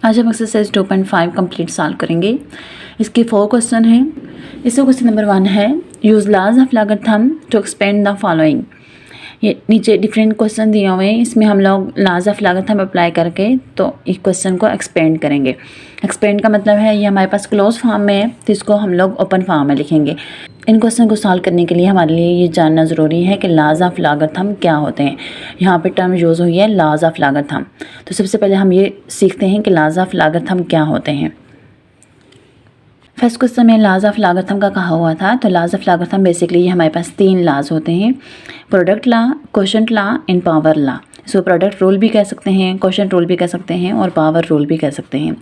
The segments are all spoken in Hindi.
आज हम एक्सरसाइज 2.5 कंप्लीट सॉल्व करेंगे। इसके 4 क्वेश्चन हैं। इसमें क्वेश्चन नंबर 1 है use laws of logarithm to expand the following. ये नीचे डिफरेंट क्वेश्चन दिए हुए हैं, इसमें हम लोग लॉज ऑफ लॉगरिथम अप्लाई करके तो इस क्वेश्चन को एक्सपेंड करेंगे। एक्सपेंड का मतलब है ये हमारे पास क्लोज फॉर्म में है तो इसको हम लोग ओपन फॉर्म में लिखेंगे। इन क्वेश्चन को सॉल्व करने के लिए हमारे लिए ये जानना ज़रूरी है कि लॉज ऑफ लॉगरिथम क्या होते हैं। यहाँ पे टर्म यूज़ हुई है लॉज ऑफ लॉगरिथम। तो सबसे पहले हम ये सीखते हैं कि लॉज ऑफ लॉगरिथम क्या होते हैं। फर्स्ट क्वेश्चन में लॉज ऑफ लॉगरिथम का कहा हुआ था। तो लॉज ऑफ लॉगरिथम बेसिकली ये हमारे पास 3 लॉज होते हैं, product law, quotient law and power law. इसको प्रोडक्ट रूल भी कह सकते हैं, क्वोशंट रूल भी कह सकते हैं और पावर रूल भी कह सकते हैं।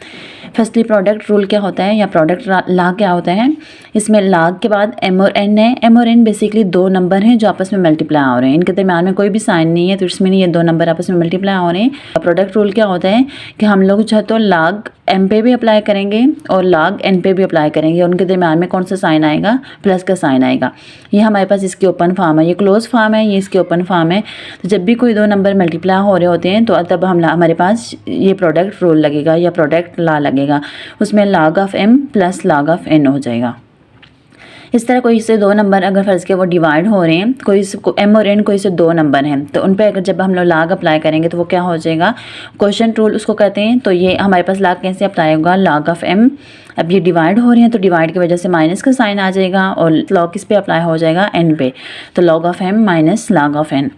फर्स्टली प्रोडक्ट रूल क्या होता है या प्रोडक्ट लॉ क्या होता है। इसमें लॉग के बाद एम और एन है। एम और एन बेसिकली 2 नंबर हैं जो आपस में मल्टीप्लाई हो रहे हैं, इनके दरम्यान में कोई भी साइन नहीं है तो इसमें ये 2 नंबर आपस में मल्टीप्लाई हो रहे हैं। प्रोडक्ट रूल क्या होता है कि हम लोग जो है तो लॉग एम पे भी अप्लाई करेंगे और लॉग एन पे भी अप्लाई करेंगे। उनके दरम्यान में कौन सा साइन आएगा, प्लस का साइन आएगा। ये हमारे पास इसकी ओपन फॉर्म है, ये क्लोज फॉर्म है, ये इसकी ओपन फॉर्म है। तो जब भी कोई 2 नंबर मल्टीप्लाई हो रहे होते हैं तो तब हमारे पास ये प्रोडक्ट रूल लगेगा या प्रोडक्ट लॉ लगेगा। उसमें log of M plus log of n हो जाएगा। इस तरह कोई से 2 नंबर अगर फर्ज के वो डिवाइड हो रहे हैं, कोई एम और एन कोई से 2 नंबर हैं तो उन पे अगर जब हम लोग लॉग अप्लाई करेंगे तो वो क्या हो जाएगा, क्वोशंट रूल उसको कहते हैं। तो ये हमारे पास लॉग कैसे अप्लाई होगा, लॉग ऑफ एम। अब ये डिवाइड हो रहे हैं तो डिवाइड की वजह से माइनस का साइन आ जाएगा और लॉग किस पे अप्लाई हो जाएगा, एन पे। तो log of m minus log of n.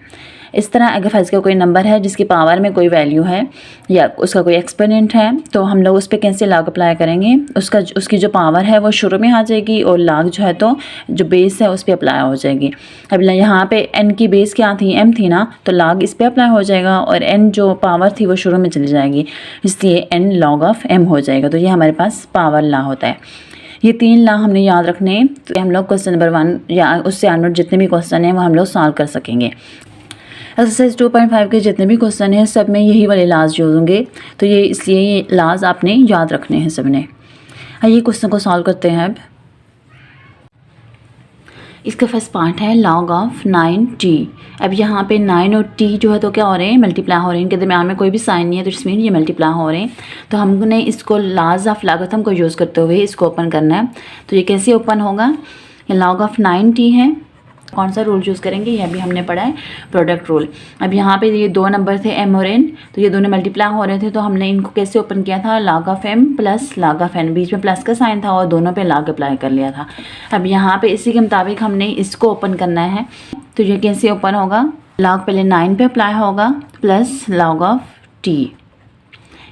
इस तरह अगर फर्ज का कोई नंबर है जिसकी पावर में कोई वैल्यू है या उसका कोई एक्सपोनेंट है तो हम लोग उस पर कैसे लॉग अप्लाई करेंगे, उसकी जो पावर है वो शुरू में आ जाएगी और लॉग जो है तो जो बेस है उस पर अप्लाई हो जाएगी। अब यहाँ पे एन की बेस क्या थी, एम थी ना, तो लॉग इस पर अप्लाई हो जाएगा और एन जो पावर थी वो शुरू में चली जाएगी, इसलिए एन लॉग ऑफ एम हो जाएगा। तो ये हमारे पास पावर लॉ होता है। ये 3 लॉ हमने याद रखने हैं तो हम लोग क्वेश्चन नंबर 1 या उससे ऑनवर्ड जितने भी क्वेश्चन हैं वो हम लोग सॉल्व कर सकेंगे। एक्सरसाइज 2.5 के जितने भी क्वेश्चन हैं सब में यही वाले लॉज यूज होंगे, तो ये इसलिए ये लॉज आपने याद रखने हैं सब ने। आइए क्वेश्चन को सॉल्व करते हैं। अब इसका फर्स्ट पार्ट है लॉग ऑफ 9t। अब यहाँ पे 9 और t जो है तो क्या हो रहे हैं, मल्टीप्लाई हो रहे हैं। इनके दरम्यान में कोई भी साइन नहीं है तो इसमें ये मल्टीप्लाई हो रहे हैं। तो हमने इसको लॉज ऑफ लॉगरिथम को यूज़ करते हुए इसको ओपन करना है। तो ये कैसे ओपन होगा, ये लॉग ऑफ 9t है। कौन सा रूल यूज़ करेंगे, यह भी हमने पढ़ा है, प्रोडक्ट रूल। अब यहाँ पे ये 2 नंबर थे एम और एन, तो ये दोनों मल्टीप्लाई हो रहे थे तो हमने इनको कैसे ओपन किया था, log of M plus log of N. बीच में प्लस का साइन था और दोनों पे लॉग अप्लाई कर लिया था। अब यहाँ पे इसी के मुताबिक हमने इसको ओपन करना है। तो ये कैसे ओपन होगा, लॉग पहले 9 पे अप्लाई होगा प्लस लॉग ऑफ टी।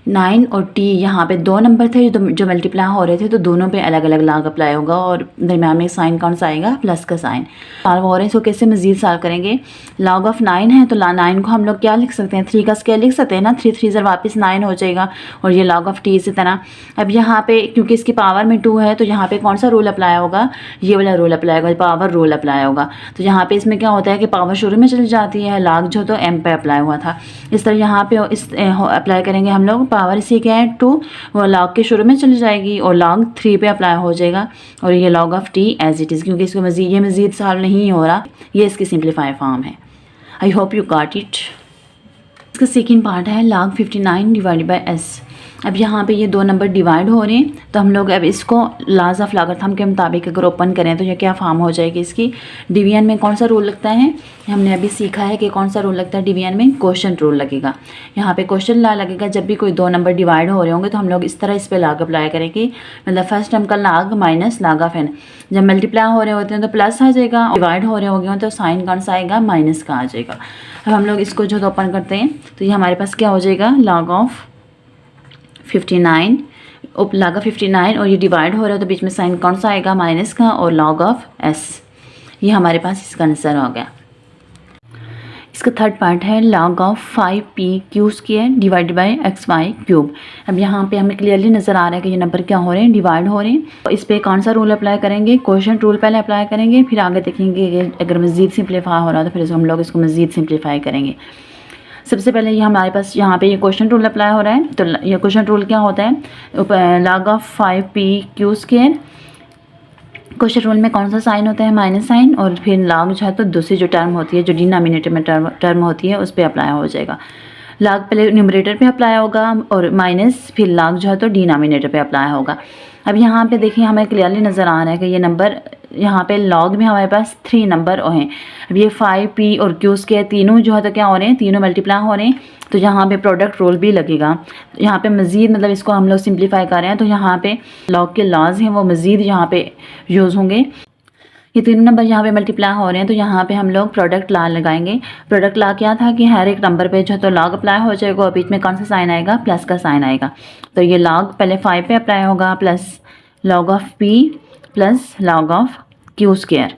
9 और t यहाँ पे 2 नंबर थे जो मल्टीप्लाई हो रहे थे तो दोनों पे अलग अलग लॉग अप्लाई होगा और दरम्यान में साइन कौन सा आएगा, प्लस का साइन। सॉल्व हो रहे हैं तो कैसे मजीद सॉल्व करेंगे। लॉग ऑफ 9 है तो 9 को हम लोग क्या लिख सकते हैं, 3 का स्क्वायर लिख सकते हैं ना, 3 3 ज़र वापस 9 हो जाएगा और ये लॉग ऑफ t इसी तरह। अब यहाँ पे क्योंकि इसकी पावर में 2 है तो यहाँ पे कौन सा रूल अप्लाई होगा, ये वाला रूल अप्लाई होगा, पावर रूल अप्लाई होगा। तो यहाँ पे इसमें क्या होता है कि पावर शुरू में चली जाती है, लॉग जो तो एम पे अप्लाई हुआ था। इस तरह यहाँ पे अप्लाई करेंगे हम लोग, पावर इसी क्या है 2, वो लॉग के शुरू में चली जाएगी और लॉग 3 पे अप्लाई हो जाएगा और ये log of t as it is, क्योंकि इसको मज़ीद सॉल्व नहीं हो रहा, ये इसकी सिंप्लीफाई फॉर्म है। I hope you got it. इसका सेकेंड पार्ट है log 59 डिवाइडेड बाय s। अब यहाँ पे ये 2 नंबर डिवाइड हो रहे हैं तो हम लोग अब इसको लॉज ऑफ लॉगरिथम के मुताबिक अगर ओपन करें तो ये क्या फॉर्म हो जाएगी इसकी। डिवीजन में कौन सा रूल लगता है, हमने अभी सीखा है कि कौन सा रूल लगता है डिवीजन में, क्वोशंट रूल लगेगा। यहाँ पे क्वोशंट लॉ लगेगा जब भी कोई 2 नंबर डिवाइड हो रहे होंगे तो हम लोग इस तरह इस पर लॉग अप्लाई करेंगे। मतलब फर्स्ट टर्म का log minus log of n, जब मल्टीप्लाई हो रहे होते हैं तो प्लस आ जाएगा, डिवाइड हो रहे होंगे तो साइन कौन सा आएगा, माइनस का आ जाएगा। अब हम लोग इसको जो ओपन करते हैं तो ये हमारे पास क्या हो जाएगा, लॉग ऑफ 59 लॉग ऑफ 59 और ये डिवाइड हो रहा है तो बीच में साइन कौन सा आएगा, माइनस का, और लॉग ऑफ s। ये हमारे पास इसका आंसर हो गया। इसका थर्ड पार्ट है log of 5p Q square divided by xy cube. अब यहाँ पे हमें क्लियरली नज़र आ रहा है कि ये नंबर क्या हो रहे हैं, डिवाइड हो रहे हैं। तो इस पर कौन सा रूल अप्लाई करेंगे, क्वोशंट रूल पहले अप्लाई करेंगे, फिर आगे देखेंगे कि अगर मज़ीद सिंप्लीफाई हो रहा है तो फिर हम लोग इसको मज़ीद सिंप्लीफाई करेंगे। सबसे पहले ये हमारे पास यहाँ पे ये क्वोशंट रूल अप्लाई हो रहा है। तो ये क्वोशंट रूल क्या होता है, log of 5p Q square. Quotient rule में कौन सा साइन होता है, माइनस साइन, और फिर लॉग जो है तो दूसरी जो टर्म होती है जो डिनोमिनेटर में टर्म होती है उस पर अप्लाई हो जाएगा। लाग पहले न्यूमरेटर पे अप्लाई होगा और माइनस फिर लाग जो है तो डिनोमिनेटर पे अप्लाई होगा। अब यहाँ पे देखिए हमें क्लियरली नज़र आ रहा है कि ये नंबर यहाँ पे लॉग में हमारे पास 3 नंबर हैं। अब ये 5p और q स्क्वायर तीनों जो है तो क्या हो रहे हैं, तीनों मल्टीप्लाई हो रहे हैं, तो यहाँ पे प्रोडक्ट रूल भी लगेगा। यहाँ पे मज़ीद मतलब इसको हम लोग सिंप्लीफाई कर रहे हैं तो यहाँ पे लॉग के लॉज हैं वो मज़ीद यहाँ पे यूज़ होंगे। ये तीनों नंबर यहाँ पे मल्टीप्लाई हो रहे हैं तो यहाँ पे हम लोग प्रोडक्ट ला लगाएंगे। प्रोडक्ट ला क्या था कि हर एक नंबर पे जो है तो लॉग अप्लाई हो जाएगा और बीच में कौन सा साइन आएगा, प्लस का साइन आएगा। तो ये लॉग पहले 5 पे अप्लाई होगा plus log of p plus log of q square.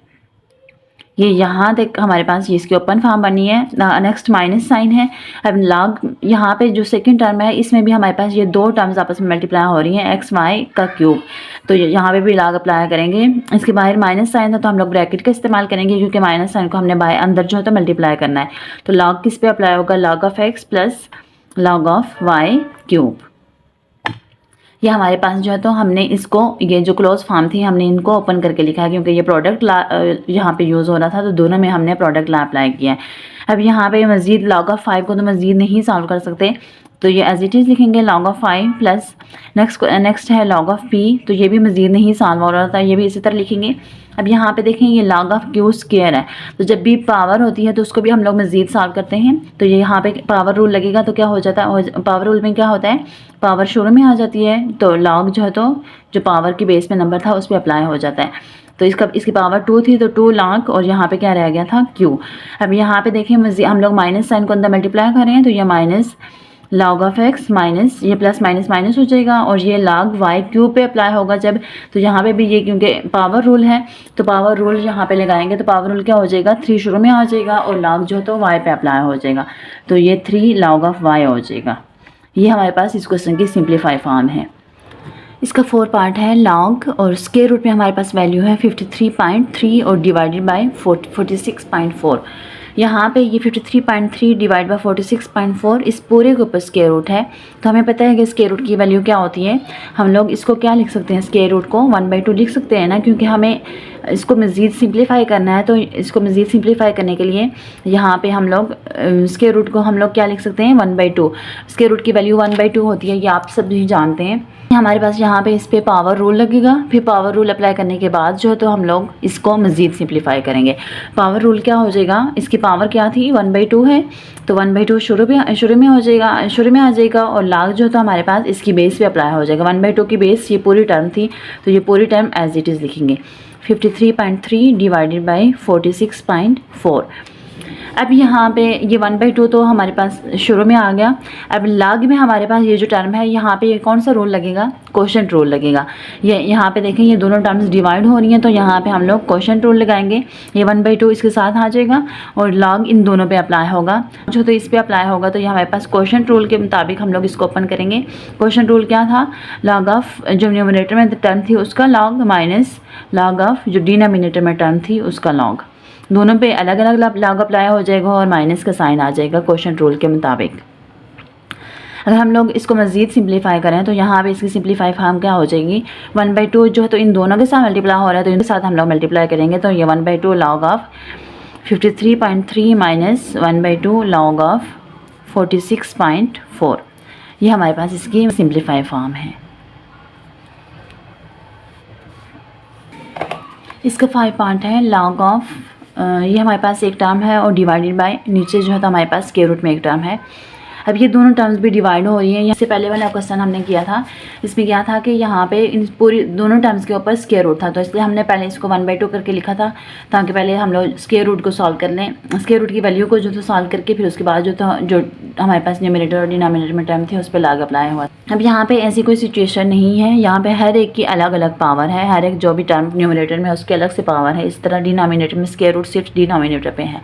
ये यहाँ तक हमारे पास ये इसकी ओपन फॉर्म बनी है। नेक्स्ट माइनस साइन है। अब लॉग यहाँ पे जो सेकंड टर्म है इसमें भी हमारे पास ये 2 टर्म्स आपस में मल्टीप्लाई हो रही हैं, एक्स वाई का क्यूब। तो यहाँ पे भी लॉग अप्लाई करेंगे। इसके बाहर माइनस साइन था तो हम लोग ब्रैकेट का इस्तेमाल करेंगे क्योंकि माइनस साइन को हमने बाहर अंदर जो है तो मल्टीप्लाई करना है। तो लॉग किस पे अप्लाई होगा, log of x plus log of y cube. ये हमारे पास जो है तो हमने इसको, ये जो क्लोज फॉर्म थी हमने इनको ओपन करके लिखा है क्योंकि ये प्रोडक्ट यहाँ पे यूज़ हो रहा था तो दोनों में हमने प्रोडक्ट ला अप्लाई किया है। अब यहाँ पे मज़ीद लॉग ऑफ 5 को तो मज़ीद नहीं सॉल्व कर सकते तो ये एज इट इज़ लिखेंगे लॉग ऑफ 5 प्लस नेक्स्ट है लॉग ऑफ p, तो ये भी मज़ीद नहीं सॉल्व हो रहा था, ये भी इसी तरह लिखेंगे। अब यहाँ पे देखें ये लॉग ऑफ q स्क्वायर है तो जब भी पावर होती है तो उसको भी हम लोग मज़ीद सॉल्व करते हैं। तो ये यहाँ पे पावर रूल लगेगा तो क्या हो जाता है, पावर रूल में क्या होता है, पावर शुरू में आ जाती है तो लॉग जो है तो जो पावर की बेस में नंबर था उस पर अप्लाई हो जाता है। तो इसकी पावर 2 थी तो 2 लॉग और यहाँ पे क्या रह गया था q। अब यहाँ पे देखें हम लोग माइनस साइन को अंदर मल्टीप्लाई कर रहे हैं तो ये minus log of x minus ये प्लस माइनस माइनस हो जाएगा और ये लॉग वाई क्यूब पे अप्लाई होगा जब, तो यहाँ पे भी ये क्योंकि पावर रूल है तो पावर रूल यहाँ पे लगाएंगे तो पावर रूल क्या हो जाएगा, 3 शुरू में आ जाएगा और लॉग जो तो वाई पे अप्लाई हो जाएगा तो ये 3 लॉग ऑफ वाई हो जाएगा। ये हमारे पास इस क्वेश्चन की सिंप्लीफाई फॉर्म है। इसका 4 पार्ट है लॉग और स्क्वायर रूट में हमारे पास वैल्यू है 53.3 और डिवाइडेड बाय 46.4। यहाँ पे ये 53.3 डिवाइड बाय 46.4 इस पूरे के ऊपर स्क्वायर रूट है। तो हमें पता है कि स्क्वायर रूट की वैल्यू क्या होती है। हम लोग इसको क्या लिख सकते हैं, स्क्वायर रूट को 1/2 लिख सकते हैं ना, क्योंकि हमें इसको मज़ीद सिंप्लीफाई करना है। तो इसको मज़ीद सिंप्लीफाई करने के लिए यहाँ पे हम लोग स्क्वायर रूट को हम लोग क्या लिख सकते हैं 1/2। स्क्वायर रूट की वैल्यू 1/2 होती है, ये आप सब भी जानते हैं। हमारे पास यहाँ पे इस पे पावर रूल लगेगा, फिर पावर रूल अप्लाई करने के बाद जो है तो हम लोग इसको मज़ीद सिंप्लीफाई करेंगे। पावर रूल क्या हो जाएगा, इसकी पावर क्या थी 1/2 है तो 1/2 शुरू में आ जाएगा और लॉग जो तो हमारे पास इसकी बेस पे अप्लाई हो जाएगा। 1/2 की बेस ये पूरी टर्म थी तो ये पूरी टर्म एज इट इज़ लिखेंगे 53.3 डिवाइडेड बाई 46.4। अब यहाँ पे ये 1/2 तो हमारे पास शुरू में आ गया। अब लॉग में हमारे पास ये जो टर्म है यहाँ पे ये कौन सा रूल लगेगा, क्वोशंट रूल लगेगा। ये यहाँ पे देखें ये दोनों टर्म्स डिवाइड हो रही हैं तो यहाँ पे हम लोग क्वोशंट रूल लगाएंगे। ये 1/2 इसके साथ आ जाएगा और लॉग इन दोनों पे अप्लाई होगा। जो तो इस पे अप्लाई होगा तो ये हमारे पास क्वोशंट रूल के मुताबिक हम लोग इसको ओपन करेंगे। क्वोशंट रूल क्या था, लॉग ऑफ जो न्यूमरेटर में टर्म थी उसका लॉग माइनस लॉग ऑफ जो डिनोमिनेटर में टर्म थी उसका लॉग, दोनों पे अलग अलग लॉग अप्लाई हो जाएगा और माइनस का साइन आ जाएगा क्वोशंट रूल के मुताबिक। अगर हम लोग इसको मज़ीद सिंप्लीफाई करें तो यहाँ पे इसकी सिंप्लीफाई फॉर्म क्या हो जाएगी 1/2 जो है तो इन दोनों के साथ मल्टीप्लाई हो रहा है तो इनके साथ हम लोग मल्टीप्लाई करेंगे तो ये 1/2 log of 53.3 minus 1/2 log of 46.4। ये हमारे पास इसकी सिंप्लीफाई फॉर्म है। इसका 5 पार्ट है लॉग ऑफ ये हमारे पास एक टर्म है और डिवाइडेड बाय नीचे जो है तो हमारे पास स्क्वायर रूट में एक टर्म है। अब ये दोनों टर्म्स भी डिवाइड हो रही हैं। इससे पहले वाला क्वेश्चन हमने किया था, इसमें क्या था कि यहाँ पे इन पूरी दोनों टर्म्स के ऊपर स्क्वायर रूट था तो इसलिए हमने पहले इसको 1/2 करके लिखा था ताकि पहले हम लोग स्क्वायर रूट को सॉल्व कर लें, स्क्वायर रूट की वैल्यू को जो तो सॉल्व करके फिर उसके बाद जो हमारे पास न्यूमरेटर और डिनोमिनेटर में टर्म थी उस पर लॉग अप्लाई हुआ। अब यहाँ पे ऐसी कोई सिचुएशन नहीं है, यहाँ पे हर एक की अलग अलग पावर है, हर एक जो भी टर्म न्यूमरेटर में उसके अलग से पावर है। इस तरह डिनोमिनेटर में स्क्वायर रूट सिर्फ डिनोमिनेटर पे है।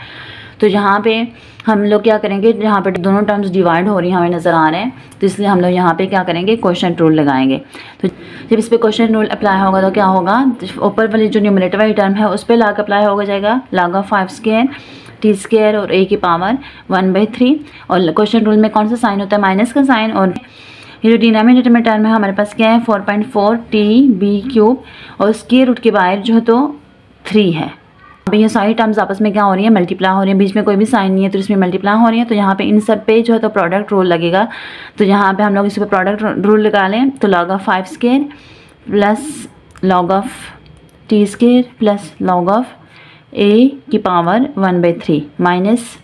तो यहाँ पे हम लोग क्या करेंगे, यहाँ पे दोनों टर्म्स डिवाइड हो रही हैं हमें नज़र आ रहे हैं तो इसलिए हम लोग यहाँ पे क्या करेंगे क्वोशंट रूल लगाएंगे। तो जब इस पर क्वोशंट रूल अप्लाई होगा तो क्या होगा, ऊपर वाली जो न्यूमरेटर वाली टर्म है उस पर लॉग अप्लाई हो जाएगा, log of 5 square T square और a की पावर 1/3 और क्वोशंट रूल में कौन सा साइन होता है माइनस का साइन। और ये जो डिनोमिनेटर में टर्म है हमारे पास क्या है 4.4 t b क्यूब और स्क्वायर रूट के बाहर जो है तो 3 है। ये सारी टर्म्स आपस में क्या हो रही है, मल्टीप्लाई हो रही है, बीच में कोई भी साइन नहीं है तो इसमें मल्टीप्लाई हो रही है। तो यहाँ पे इन सब पे जो है तो प्रोडक्ट रूल लगेगा। तो यहाँ पे हम लोग इस पर प्रोडक्ट रूल निकालें तो log of 5 square plus log of t square plus log of a की पावर 1/3 माइनस,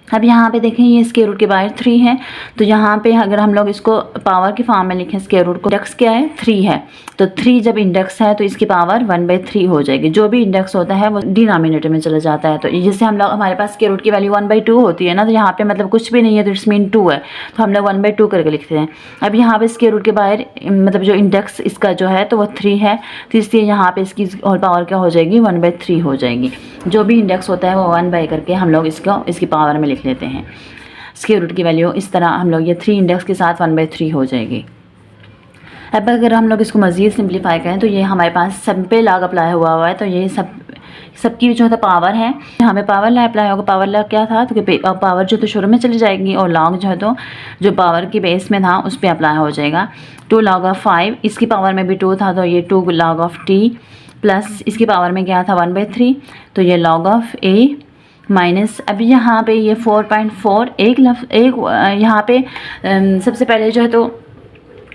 अब यहाँ पे देखें ये स्क्वायर रूट के बाहर 3 है। तो यहाँ पे अगर हम लोग इसको पावर की फॉर्म में लिखें, स्क्वायर रूट को, इंडेक्स क्या है 3 है, तो 3 जब इंडेक्स है तो इसकी पावर 1/3 हो जाएगी। जो भी इंडेक्स होता है वो डिनोमिनेटर में चला जाता है। तो जैसे हम लोग, हमारे पास स्क्वायर रूट की वैल्यू 1/2 होती है ना, तो यहाँ पे मतलब कुछ भी नहीं है तो इट्स मीन 2 है, तो हम लोग 1/2 करके लिखते हैं। अब यहाँ पे स्क्वायर रूट के बाहर मतलब जो इंडेक्स इसका जो है तो वो 3 है, तो इसलिए यहाँ पे इसकी होल पावर क्या हो जाएगी, 1/3 हो जाएगी। जो भी इंडेक्स होता है वो 1 करके हम लोग इसकी पावर में लिख लेते हैं। स्क्वायर रूट की वैल्यू इस तरह हम लोग ये 3 इंडेक्स के साथ 1/3 हो जाएगी। अब अगर हम लोग इसको मज़ीद सिंप्लीफाई करें तो ये हमारे पास सब पे लॉग अप्लाई हुआ है, तो ये सबकी जो है पावर है, यहाँ पे पावर लॉ अप्लाई होगा। पावर लॉ क्या था, तो पावर जो तो शुरू में चली जाएगी और लॉग जो है तो जो पावर की बेस में था उस पर अप्लाई हो जाएगा। 2 log ऑफ 5, इसकी पावर में भी 2 था तो ये 2 log ऑफ t प्लस इसकी पावर में क्या था 1/3, तो ये log ऑफ a माइनस, अभी यहाँ पे ये 4.4 एक यहाँ पे सबसे पहले जो है तो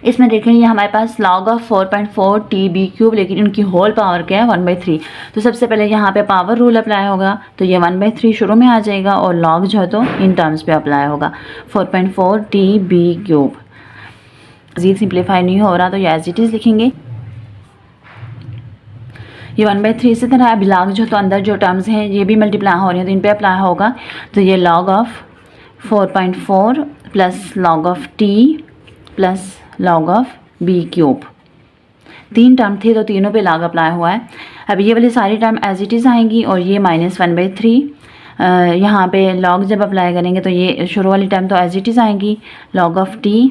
इसमें देखेंगे हमारे पास log ऑफ 4.4 TB³, लेकिन उनकी होल पावर क्या है 1/3। तो सबसे पहले यहाँ पे पावर रूल अप्लाई होगा, तो ये 1/3 शुरू में आ जाएगा और log जो है तो इन टर्म्स पे अप्लाई होगा 4.4 TB³। मज़ीद सिंप्लीफाई नहीं हो रहा तो ये एज इट इज़ लिखेंगे, ये 1/3। इसी तरह अब log जो तो अंदर जो टर्म्स हैं ये भी मल्टीप्लाई हो रही हैं तो इन पे अप्लाई होगा, तो ये log of 4.4 plus log of t plus log of b³। 3 term थे तो तीनों पे log अप्लाई हुआ है। अब ये वाली सारी टर्म एज इट इज़ आएंगी और ये -1/3 यहाँ पे log जब अप्लाई करेंगे तो ये शुरू वाली टर्म तो एज इट इज़ आएंगी। log ऑफ t,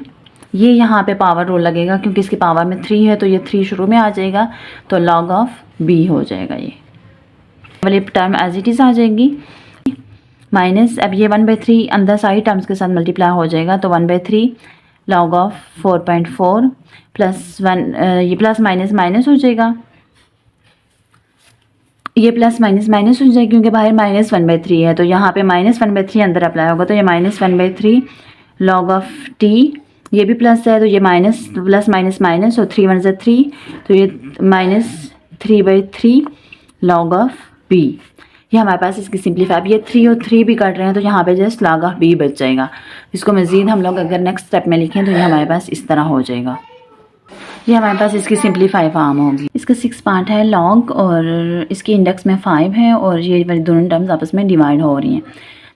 ये यहाँ पे पावर रूल लगेगा क्योंकि इसकी पावर में 3 है तो ये 3 शुरू में आ जाएगा, तो log ऑफ b हो जाएगा। ये वाली टर्म एज इट इज़ आ जाएगी माइनस, अब ये 1/3 अंदर सारी टर्म्स के साथ मल्टीप्लाई हो जाएगा, तो 1/3 log ऑफ 4.4 प्लस 1, ये प्लस माइनस माइनस हो जाएगा, ये प्लस माइनस माइनस हो जाएगा क्योंकि बाहर -1/3 है, तो यहाँ पे -1/3 अंदर अप्लाई होगा, तो ये -1/3 log ऑफ t, ये भी प्लस है तो ये माइनस प्लस माइनस माइनस और 3 1 ज़ा 3, तो ये -3/3 log ऑफ b। ये हमारे पास इसकी सिंप्लीफाई, अब ये 3 और 3 भी कट रहे हैं तो यहाँ पे जस्ट log ऑफ b बच जाएगा। इसको मज़ीद हम लोग अगर नेक्स्ट स्टेप में लिखें तो ये हमारे पास इस तरह हो जाएगा। ये हमारे पास इसकी सिंप्लीफाई फॉर्म होगी। इसका 6 पार्ट है log और इसकी इंडेक्स में 5 है और ये दोनों टर्म्स आपस में डिवाइड हो रही हैं।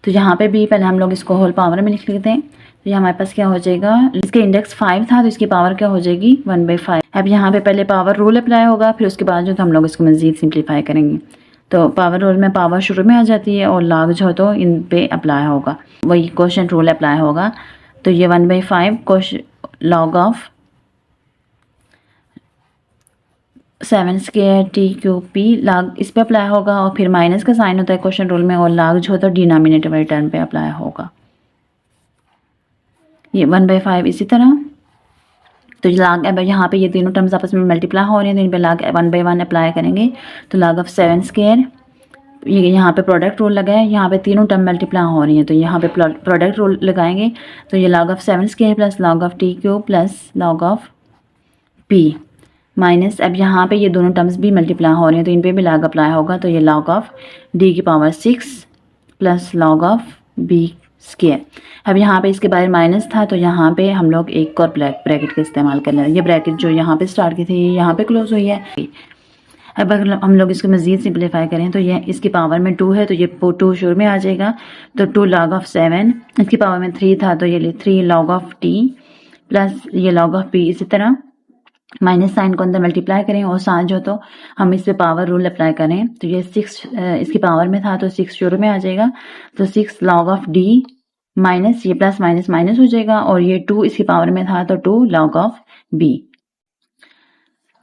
तो यहाँ पे भी पहले हम लोग इसको होल पावर में लिख लेते हैं, तो ये हमारे पास क्या हो जाएगा, इसके इंडेक्स 5 था तो इसकी पावर क्या हो जाएगी 1/5। अब यहाँ पे पहले पावर रूल अप्लाई होगा, फिर उसके बाद जो तो हम लोग इसको मज़ीद सिंप्लीफाई करेंगे। तो पावर रूल में पावर शुरू में आ जाती है और log जो तो इन पे अप्लाई होगा, वही क्वोशंट रूल अप्लाई होगा। तो ये 1/5 log of 7 square t³ log इस पे अप्लाई होगा और फिर माइनस का साइन होता है क्वोशंट रूल में और log जो तो डिनोमिनेटर वाली टर्म पे अप्लाई होगा। ये 1/5 इसी तरह, तो log अब यहाँ पे ये तीनों टर्म्स आपस में मल्टीप्लाई हो रहे हैं तो इन पे log 1/1 अप्लाई करेंगे, तो log ऑफ 7 स्क्वायर, ये यहाँ पे प्रोडक्ट रूल लगा है, यहाँ पे तीनों टर्म मल्टीप्लाई हो रही हैं तो यहाँ पे प्रोडक्ट रूल लगाएंगे, तो ये log of 7 square plus log of t³ plus log of p minus, अब यहाँ पे ये दोनों टर्म्स भी मल्टीप्लाई हो रही हैं तो इन पे भी log अप्लाई होगा, तो ये log ऑफ d की power 6 plus log of b square. अब यहाँ पे इसके बारे माइनस था तो यहाँ पे हम लोग एक और ब्रैकेट का इस्तेमाल कर लें, ये ब्रैकेट जो यहाँ पे स्टार्ट की थी ये यहाँ पे क्लोज हुई है। अब अगर हम लोग इसको मज़ीद सिंप्लीफाई करें तो ये इसकी पावर में 2 है तो ये 2 शुरू में आ जाएगा, तो 2 log ऑफ 7, इसकी पावर में 3 था तो ये 3 log ऑफ t प्लस ये log ऑफ p। इसी तरह माइनस साइन को अंदर मल्टीप्लाई करें और साथ जो तो हम इस पे पावर रूल अप्लाई करें, तो ये 6 इसकी पावर में था तो 6 शुरू में आ जाएगा, तो 6 log ऑफ d माइनस ये प्लस माइनस माइनस हो जाएगा और ये 2 इसकी पावर में था तो 2 log ऑफ b।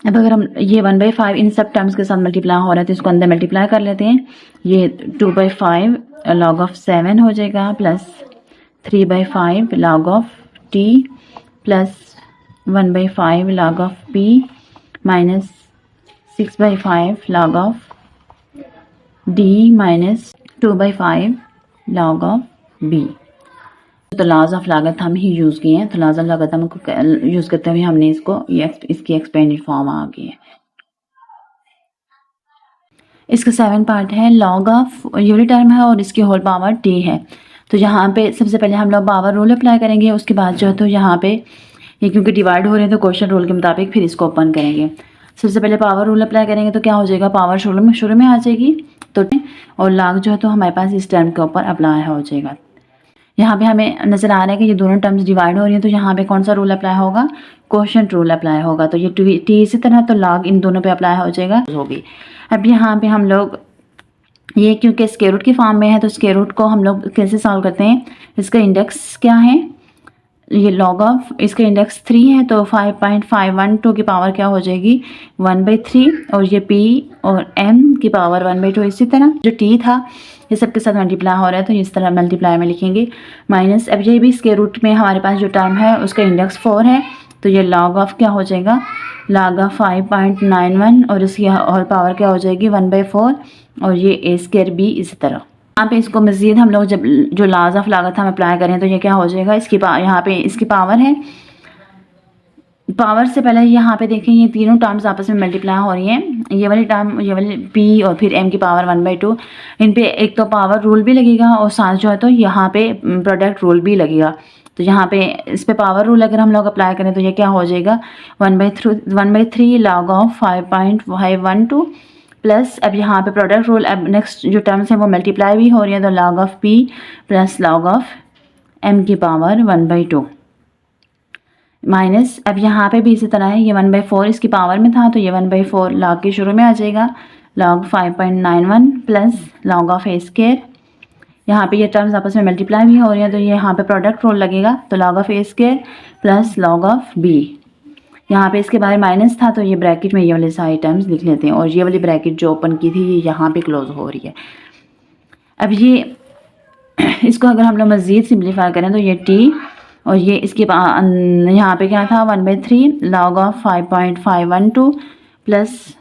अब अगर हम ये 1/5 इन सब टर्म्स के साथ मल्टीप्लाई हो रहा है तो इसको अंदर मल्टीप्लाई कर लेते हैं, ये 2/5 log ऑफ 7 हो जाएगा plus 3/5 log of t plus 1/5 log of p minus 6/5 log of d minus 2/5 log of b. तो लॉज ऑफ लागतम ही यूज़ किए हैं, तो लॉज ऑफ लागतम को यूज़ करते हुए हमने इसकी एक्सपेंडेड फॉर्म आ गई है। इसका 7 पार्ट है। लॉग ऑफ यूनिट टर्म है और इसकी होल पावर टी है। तो यहाँ पे सबसे पहले हम लोग पावर रूल अप्लाई करेंगे, उसके बाद जो है तो यहाँ पे ये क्योंकि डिवाइड हो रहे हैं तो क्वेश्चन रूल के मुताबिक फिर इसको ओपन करेंगे। सबसे पहले पावर रूल अप्लाई करेंगे तो क्या हो जाएगा, पावर शुरू में आ जाएगी तो, और लाग जो है तो हमारे पास इस टर्म के ऊपर अप्लाई हो जाएगा। यहाँ पे हमें नज़र आ रहा है कि ये दोनों टर्म्स डिवाइड हो रही हैं, तो यहाँ पे कौन सा रूल अप्लाई होगा, क्वोशंट रूल अप्लाई होगा। तो ये टी इसी तरह, तो लॉग इन दोनों पे अप्लाई हो जाएगा होगी। अब यहाँ पे हम लोग ये क्योंकि स्क्वायर रूट की फॉर्म में है तो स्क्वायर रूट को हम लोग कैसे सॉल्व करते हैं, इसका इंडेक्स क्या है, ये लॉग ऑफ इसका इंडेक्स 3 है तो 5.512 की पावर क्या हो जाएगी 1/3, और ये p और m की पावर 1/2। इसी तरह जो t था ये सबके साथ मल्टीप्लाई हो रहा है तो इस तरह मल्टीप्लाई में लिखेंगे माइनस। अब ये भी स्क्वायर रूट में हमारे पास जो टर्म है उसका इंडेक्स 4 है तो ये लॉग ऑफ क्या हो जाएगा, लॉग ऑफ 5.91 और इसकी होल पावर क्या हो जाएगी 1/4, और ये a² b इसी तरह। यहाँ पे इसको मज़ीद हम लोग जब जो लॉज ऑफ लागत हम अप्लाई करें तो ये क्या हो जाएगा, इसकी यहाँ पे इसकी पावर है, पावर से पहले यहाँ पे देखें ये तीनों टर्म्स आपस में मल्टीप्लाई हो रही हैं, ये वाली टर्म ये वाली p और फिर m की पावर 1/2, इन पे एक तो पावर रूल भी लगेगा और साथ जो है तो यहाँ पे प्रोडक्ट रूल भी लगेगा। तो यहाँ पे इस पे पावर रूल अगर हम लोग अप्लाई करें तो ये क्या हो जाएगा 1/3 log ऑफ 5.512 प्लस, अब यहाँ पे प्रोडक्ट रूल, अब नेक्स्ट जो टर्म्स हैं वो मल्टीप्लाई भी हो रही है तो log of p plus log of m की पावर 1/2 माइनस, अब यहाँ पे भी इसी तरह है, ये 1/4 इसकी पावर में था तो ये 1/4 log के शुरू में आ जाएगा, log 5.91 plus log of a²। यहाँ पे ये टर्म्स आपस में मल्टीप्लाई भी हो रही हैं तो ये यहाँ पे प्रोडक्ट रूल लगेगा तो log of a² plus log of b। यहाँ पे इसके बारे माइनस था तो ये ब्रैकेट में ये वाले सारे टर्म्स लिख लेते हैं, और ये वाली ब्रैकेट जो ओपन की थी ये यहाँ पे क्लोज हो रही है। अब ये इसको अगर हम लोग मज़ीद सिंप्लीफाई करें तो ये t और ये इसके यहाँ पे क्या था 1/3 log of 5.512 plus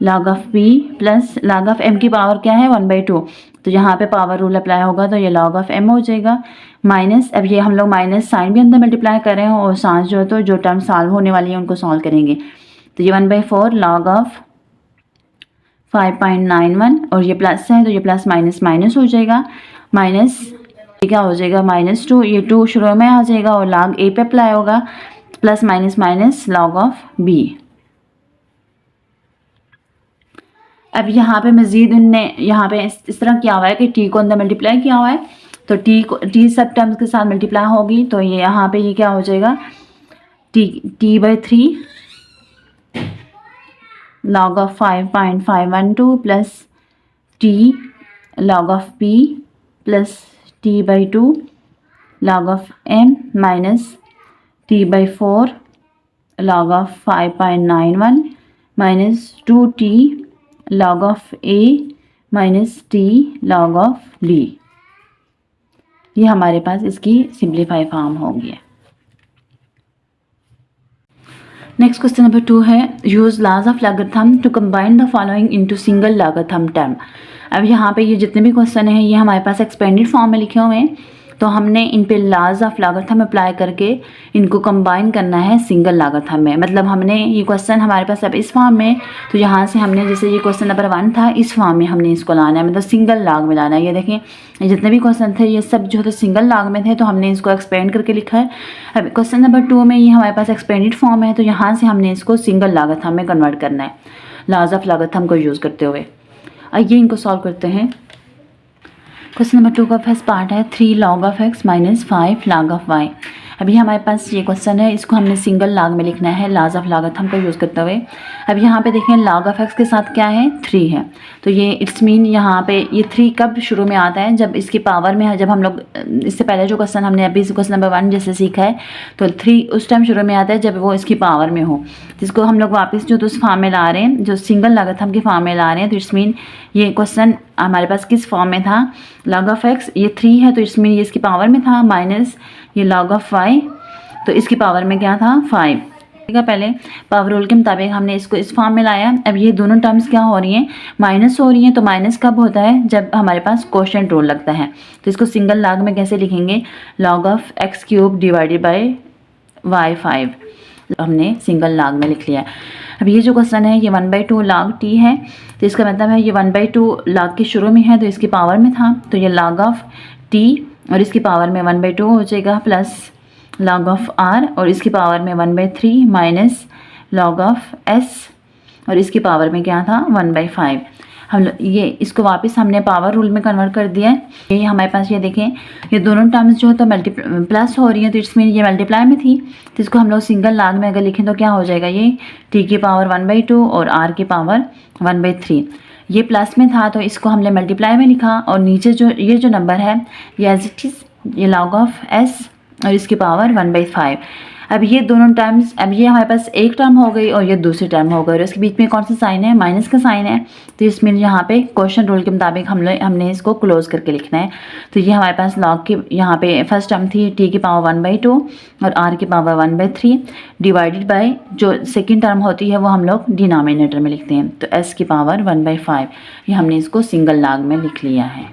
log of b plus log of m की पावर क्या है 1/2, तो यहाँ पे पावर रूल अप्लाई होगा तो ये log ऑफ m हो जाएगा माइनस। अब ये हम लोग माइनस साइन भी अंदर मल्टीप्लाई कर रहे हैं और साथ जो है तो जो टर्म सॉल्व होने वाली है उनको सॉल्व करेंगे तो ये 1/4 log ऑफ 5.91 और ये प्लस है तो ये प्लस माइनस माइनस हो जाएगा, माइनस क्या हो जाएगा -2, ये 2 शुरू में आ जाएगा और log a पे अप्लाई होगा plus minus minus log of b। अब यहाँ पे मज़ीद उनने यहाँ पे इस तरह किया हुआ है कि t को अंदर मल्टीप्लाई किया हुआ है तो t सब टर्म्स के साथ मल्टीप्लाई होगी तो ये यहाँ पे ये क्या हो जाएगा t/3 log of 5.512 plus t log of p plus t/2 log of m minus t/4 log of 5.91 minus 2t log of a minus t log of b। ये हमारे पास इसकी सिंप्लीफाई फॉर्म होगी। नेक्स्ट क्वेश्चन नंबर 2 है, use laws of logarithm to combine the following into single logarithm term. अब यहाँ पे ये जितने भी क्वेश्चन हैं ये हमारे पास एक्सपेंडेड फॉर्म में लिखे हुए हैं तो हमने इन पे लॉज ऑफ लॉगरिथम अप्लाई करके इनको कंबाइन करना है सिंगल लॉगरिथम में। मतलब हमने ये क्वेश्चन हमारे पास अब इस फॉर्म में, तो यहाँ से हमने जैसे ये क्वेश्चन नंबर 1 था इस फॉर्म में हमने इसको लाना है, मतलब सिंगल लॉग में लाना है। ये देखें जितने भी क्वेश्चन थे ये सब जो थे सिंगल लॉग में थे तो हमने इसको एक्सपेंड करके लिखा है। अब क्वेश्चन नंबर 2 में ये हमारे पास एक्सपेंडेड फॉर्म है तो यहाँ से हमने इसको सिंगल लॉगरिथम में कन्वर्ट करना है लॉज ऑफ लॉगरिथम को यूज़ करते हुए। आइए इनको सॉल्व करते हैं। क्वेश्चन नंबर 2 का फर्स्ट पार्ट है 3 log of x minus 5 log of y। अभी हमारे पास ये क्वेश्चन है, इसको हमने सिंगल लॉग में लिखना है लॉज ऑफ लॉगरिथम का यूज़ करते हुए। अब यहाँ पे देखें log ऑफ x के साथ क्या है 3 है तो ये इट्स मीन यहाँ पे ये 3 कब शुरू में आता है, जब इसकी पावर में है। जब हम लोग इससे पहले जो क्वेश्चन हमने अभी क्वेश्चन नंबर 1 जैसे सीखा है तो 3 उस टाइम शुरू में आता है जब वो इसकी पावर में हो, जिसको हम लोग वापस जो तो उस फॉर्म में ला रहे हैं, जो सिंगल लॉगरिथम की फॉर्म में ला रहे हैं। तो इट्स मीन ये क्वेश्चन हमारे पास किस फॉर्म में था, log ऑफ x ये 3 है तो इट्स मीन ये इसकी पावर में था, माइनस ये log ऑफ y तो इसकी पावर में क्या था 5। पहले पावर रूल के मुताबिक हमने इसको इस फॉर्म में लाया। अब ये दोनों टर्म्स क्या हो रही हैं, माइनस हो रही हैं। तो माइनस कब होता है, जब हमारे पास क्वोशिएंट रूल लगता है। तो इसको सिंगल लॉग में कैसे लिखेंगे, log of x cube divided by y5, हमने सिंगल लॉग में लिख लिया। अब ये जो क्वेश्चन है ये 1/2 log t है। तो इसका मतलब है ये 1/2 log के शुरू में है तो इसकी पावर में था, तो ये log ऑफ t और इसकी पावर में 1/2 हो जाएगा, प्लस log ऑफ r और इसकी पावर में 1/3 माइनस log ऑफ s और इसकी पावर में क्या था 1/5। हम ये इसको वापस हमने पावर रूल में कन्वर्ट कर दिया है। ये हमारे पास ये देखें ये दोनों टर्म्स जो है तो प्लस हो रही है, तो इसमें ये मल्टीप्लाई में थी। तो इसको हम लोग सिंगल लॉग में अगर लिखें तो क्या हो जाएगा, ये t की पावर 1/2 और r की पावर 1/3। ये प्लस में था तो इसको हमने मल्टीप्लाई में लिखा और नीचे जो ये जो नंबर है ये एज इट इज़ ये log ऑफ s और इसकी पावर 1/5। अब ये दोनों टर्म्स, अब ये हमारे पास एक टर्म हो गई और ये दूसरी टर्म हो गई और इसके बीच में कौन सा साइन है, माइनस का साइन है। तो इसमें यहाँ पे क्वोशिएंट रूल के मुताबिक हमने इसको क्लोज करके लिखना है। तो ये हमारे पास log की यहाँ पे फर्स्ट टर्म थी t की पावर 1/2 और r की पावर 1/3 डिवाइडेड बाय जो सेकेंड टर्म होती है वो हम लोग डिनोमिनेटर में लिखते हैं, तो s की पावर 1/5। ये हमने इसको सिंगल लॉग में लिख लिया है।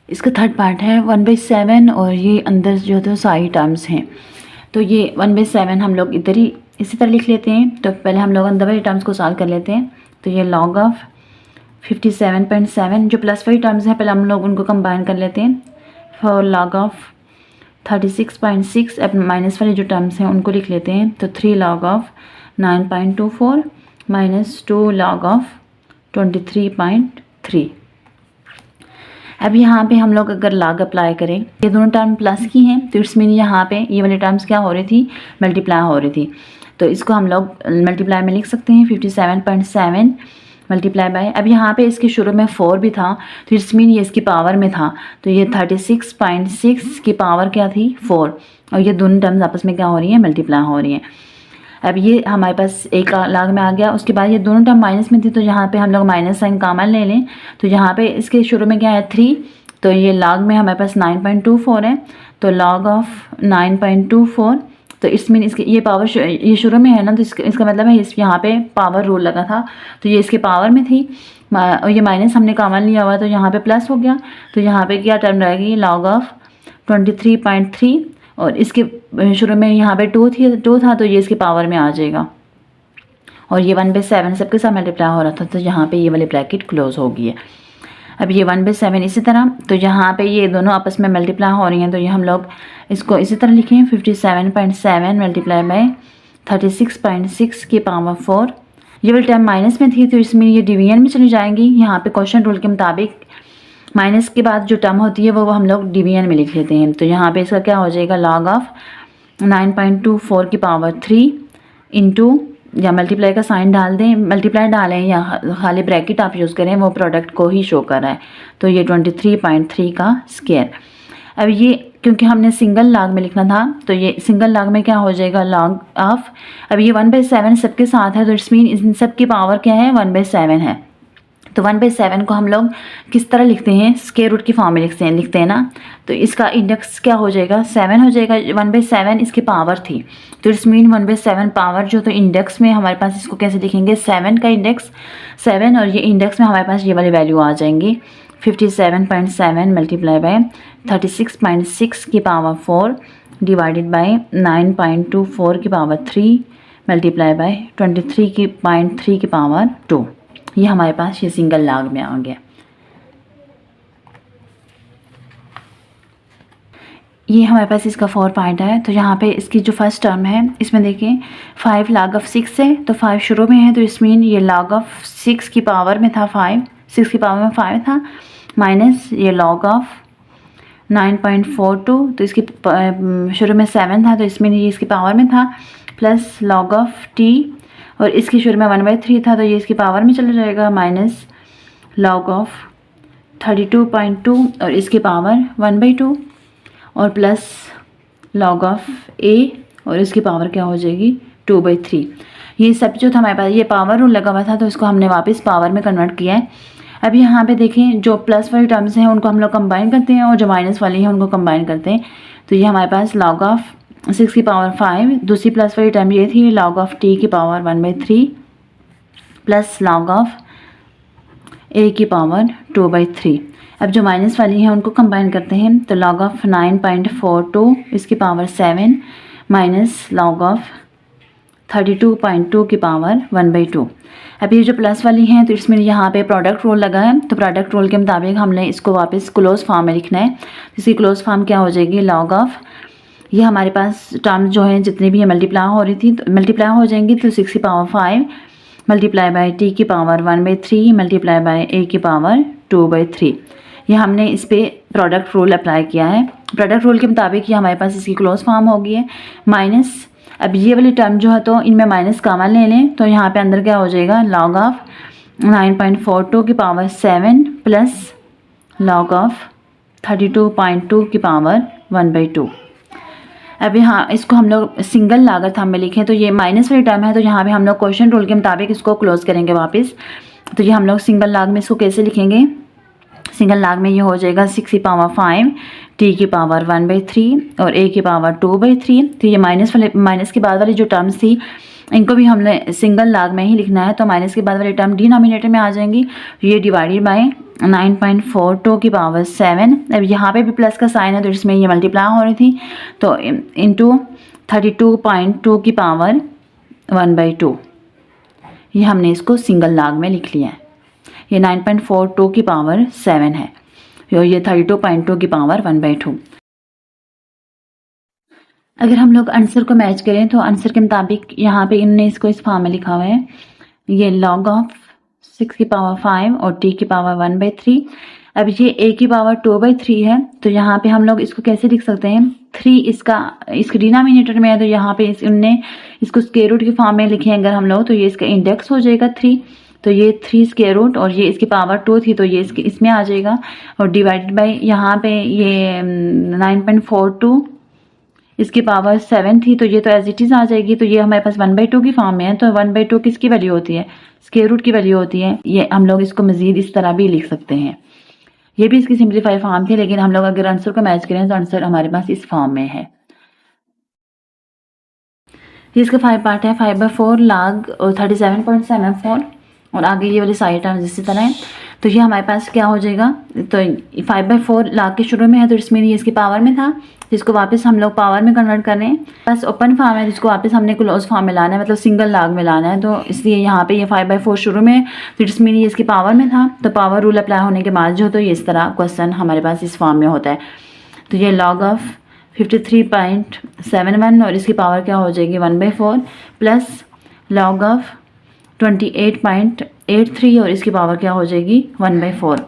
इसका थर्ड पार्ट है 1/7 और ये अंदर जो तो सारी टर्म्स हैं। तो ये 1/7 हम लोग इधर ही इसी तरह लिख लेते हैं। तो पहले हम लोग अंदर वाली टर्म्स को सॉल्व कर लेते हैं। तो ये log ऑफ 57.7 जो प्लस वाली टर्म्स हैं पहले हम लोग उनको कंबाइन कर लेते हैं। फॉर log ऑफ 36.6 अब माइनस वाली जो टर्म्स हैं उनको लिख लेते हैं। तो 3 log of 9.24 minus 2 log of 23.3। अब यहाँ पे हम लोग अगर log अप्लाई करें, ये दोनों टर्म प्लस की हैं तो इट्स मीन यहाँ पे ये वाली टर्म्स क्या हो रही थी, मल्टीप्लाई हो रही थी। तो इसको हम लोग मल्टीप्लाई में लिख सकते हैं 57.7 मल्टीप्लाई बाय, अब यहाँ पे इसके शुरू में 4 भी था तो इट्स मीन ये इसकी पावर में था। तो ये 36.6 की पावर क्या थी 4 और ये दोनों टर्म्स आपस में क्या हो रही हैं, मल्टीप्लाई हो रही हैं। अब ये हमारे पास एक log में आ गया। उसके बाद ये दोनों टर्म माइनस में थी तो यहाँ पे हम लोग माइनस साइन कॉमन ले लें। तो यहाँ पे इसके शुरू में क्या है 3, तो ये log में हमारे पास 9.24 है। तो log ऑफ 9.24 तो इसमें इसके ये पावर ये शुरू में है ना, तो इसका मतलब है इस यहाँ पे पावर रूल लगा था तो ये इसके पावर में थी और ये माइनस हमने कॉमन लिया हुआ तो यहाँ पे प्लस हो गया। तो यहाँ पे क्या टर्म रहेगी log ऑफ 23.3 और इसके शुरू में यहाँ पे 2 था तो ये इसके पावर में आ जाएगा और ये 1/7 सबके साथ मल्टीप्लाई हो रहा था तो यहाँ पे ये वाली ब्रैकेट क्लोज हो गई है। अब ये 1/7 इसी तरह, तो यहाँ पे ये दोनों आपस में मल्टीप्लाई हो रही हैं तो ये हम लोग इसको इसी तरह लिखें 57.7 मल्टीप्लाई बाय 36.6 की पावर 4। ये वाली टर्म माइनस में थी तो इसमें ये डिवीजन में चली जाएंगी। यहाँ पे क्वोशिएंट रूल के मुताबिक माइनस के बाद जो टर्म होती है वो हम लोग डिवीजन में लिख लेते हैं। तो यहाँ पे इसका क्या हो जाएगा log ऑफ 9.24 की पावर 3 इंटू या मल्टीप्लाई का साइन डाल दें, मल्टीप्लाई डालें या खाली ब्रैकेट आप यूज़ करें, वो प्रोडक्ट को ही शो कर रहा है। तो ये 23.3 का स्क्वायर। अब ये क्योंकि हमने सिंगल log में लिखना था तो ये सिंगल log में क्या हो जाएगा log ऑफ, अब ये 1/7 सबके साथ है तो इट्स मीन इन सब की पावर क्या है 1/7 है। तो 1/7 को हम लोग किस तरह लिखते हैं, स्क्वायर रूट की फॉर्म में लिखते हैं ना। तो इसका इंडेक्स क्या हो जाएगा 7 हो जाएगा। 1/7 इसकी पावर थी तो इट्स मीन 1/7 पावर जो तो इंडेक्स में हमारे पास इसको कैसे लिखेंगे 7 का इंडेक्स 7 और ये इंडेक्स में हमारे पास ये वाली वैल्यू आ जाएंगी 57.7 मल्टीप्लाई बाय 36.6 की पावर 4 डिवाइडेड बाय 9.24 की पावर 3 मल्टीप्लाई बाय 23.3 की पावर 2। ये हमारे पास ये सिंगल log में आ गया। ये हमारे पास इसका 4 पॉइंट है। तो यहाँ पे इसकी जो फर्स्ट टर्म है इसमें देखें 5 log ऑफ 6 है तो 5 शुरू में है तो इस मीन ये log ऑफ 6 की पावर में था 5, 6 की पावर में 5 था माइनस ये log ऑफ 9.42 तो इसकी शुरू में 7 था तो इसमें ये इसकी पावर में था प्लस log ऑफ t और इसकी शुरू में 1/3 था तो ये इसकी पावर में चला जाएगा माइनस log ऑफ 32.2 और इसकी पावर 1/2 और प्लस log ऑफ a और इसकी पावर क्या हो जाएगी 2/3। ये सब जो था हमारे पास ये पावर रूल लगा हुआ था तो इसको हमने वापस पावर में कन्वर्ट किया है। अब यहाँ पे देखें जो प्लस वाली टर्म्स हैं उनको हम लोग कंबाइन करते हैं और जो माइनस वाली हैं उनको कंबाइन करते हैं। तो ये हमारे पास log ऑफ 6 की पावर 5। दूसरी प्लस वाली टर्म ये थी log ऑफ t की power 1/3 plus log of a की पावर 2/3। अब जो माइनस वाली हैं उनको कंबाइन करते हैं, तो log ऑफ 9.42 इसकी पावर 7 माइनस log ऑफ 32.2 की पावर 1/2। अब ये जो प्लस वाली हैं तो इसमें यहाँ पे प्रोडक्ट रूल लगा है, तो प्रोडक्ट रूल के मुताबिक हमने इसको वापस क्लोज फॉर्म में लिखना है। इसकी क्लोज फॉर्म क्या हो जाएगी, log ऑफ, ये हमारे पास टर्म जो है जितनी भी मल्टीप्लाई हो रही थी तो मल्टीप्लाई हो जाएंगी, तो 6 की पावर 5 मल्टीप्लाई बाय t की पावर 1/3 मल्टीप्लाई बाय a की पावर 2/3। ये हमने इस पर प्रोडक्ट रूल अप्लाई किया है। प्रोडक्ट रूल के मुताबिक ये हमारे पास इसकी क्लोज फॉर्म होगी है माइनस। अब ये वाली टर्म जो है तो इनमें माइनस कॉमन ले लें, तो यहाँ पे अंदर क्या हो जाएगा, log ऑफ 9.42 की पावर 7 प्लस log ऑफ 32.2 की पावर 1/2। अब यहाँ इसको हम लोग सिंगल लागत में लिखें, तो ये माइनस वाली टर्म है, तो यहाँ पे हम लोग क्वेश्चन रूल के मुताबिक इसको क्लोज करेंगे वापस। तो ये हम लोग सिंगल लाग में इसको कैसे लिखेंगे, सिंगल लाग में ये हो जाएगा 6 की पावर 5 t की पावर 1/3 और a की पावर 2/3। तो ये माइनस के बाद वाली जो टर्म्स थी इनको भी हमने सिंगल लाग में ही लिखना है, तो माइनस के बाद वाली टर्म डिनोमिनेटर में आ जाएंगी। ये डिवाइडेड बाय 9.42 की पावर 7। अब यहाँ पे भी प्लस का साइन है तो इसमें ये मल्टीप्लाई हो रही थी, तो इंटू 32.2 की पावर 1/2। ये हमने इसको सिंगल लाग में लिख लिया है। ये 9.42 की पावर 7 है और ये 32.2 की पावर 1/2। अगर हम लोग आंसर को मैच करें तो आंसर के मुताबिक यहाँ पे इन्होंने इसको इस फॉर्म में लिखा हुआ है, ये log ऑफ 6 की पावर 5 और t की पावर 1/3। अब ये a की पावर 2/3 है, तो यहाँ पे हम लोग इसको कैसे लिख सकते हैं, 3 इसका डिनोमिनेटर में है, तो यहाँ पे इनने इसको स्क्वायर रूट की फॉर्म में लिखे अगर हम लोग, तो ये इसका इंडेक्स हो जाएगा 3, तो ये 3 स्क्वायर रूट और ये इसकी पावर 2 थी तो ये इसमें आ जाएगा, और डिवाइडेड बाय यहाँ पे ये 9.42 इसकी पावर 7 थी, तो ये तो एज इट इज़ आ जाएगी। तो ये हमारे पास 1/2 की फॉर्म में है, तो 1/2 किसकी वैल्यू होती है, स्क्वायर रूट की वैल्यू होती है। ये हम लोग इसको मजीद इस तरह भी लिख सकते हैं। ये भी इसकी सिंप्लीफाई फॉर्म थी, लेकिन हम लोग अगर आंसर को मैच करें तो आंसर हमारे पास इस फॉर्म में है। इसका 5 पार्ट है, 5/4 log और 37.74 और आगे ये वाली साइड टर्म इसी तरह है। तो ये हमारे पास क्या हो जाएगा, तो 5/4 log के शुरू में है तो इसमें ये इसकी पावर में था, जिसको वापस हम लोग पावर में कन्वर्ट कर रहे हैं। बस ओपन फॉर्म है जिसको वापस हमने क्लोज फॉर्म में लाना है, मतलब सिंगल log में लाना है, तो इसलिए यहाँ पे ये 5/4 शुरू में तो इसमें ये इसकी पावर में था, तो पावर रूल अप्लाई होने के बाद जो तो ये इस तरह क्वेश्चन हमारे पास इस फॉर्म में होता है। तो ये log ऑफ 53.71 और इसकी पावर क्या हो जाएगी 1/4 प्लस log ऑफ 28.83 और इसकी पावर क्या हो जाएगी 1/4।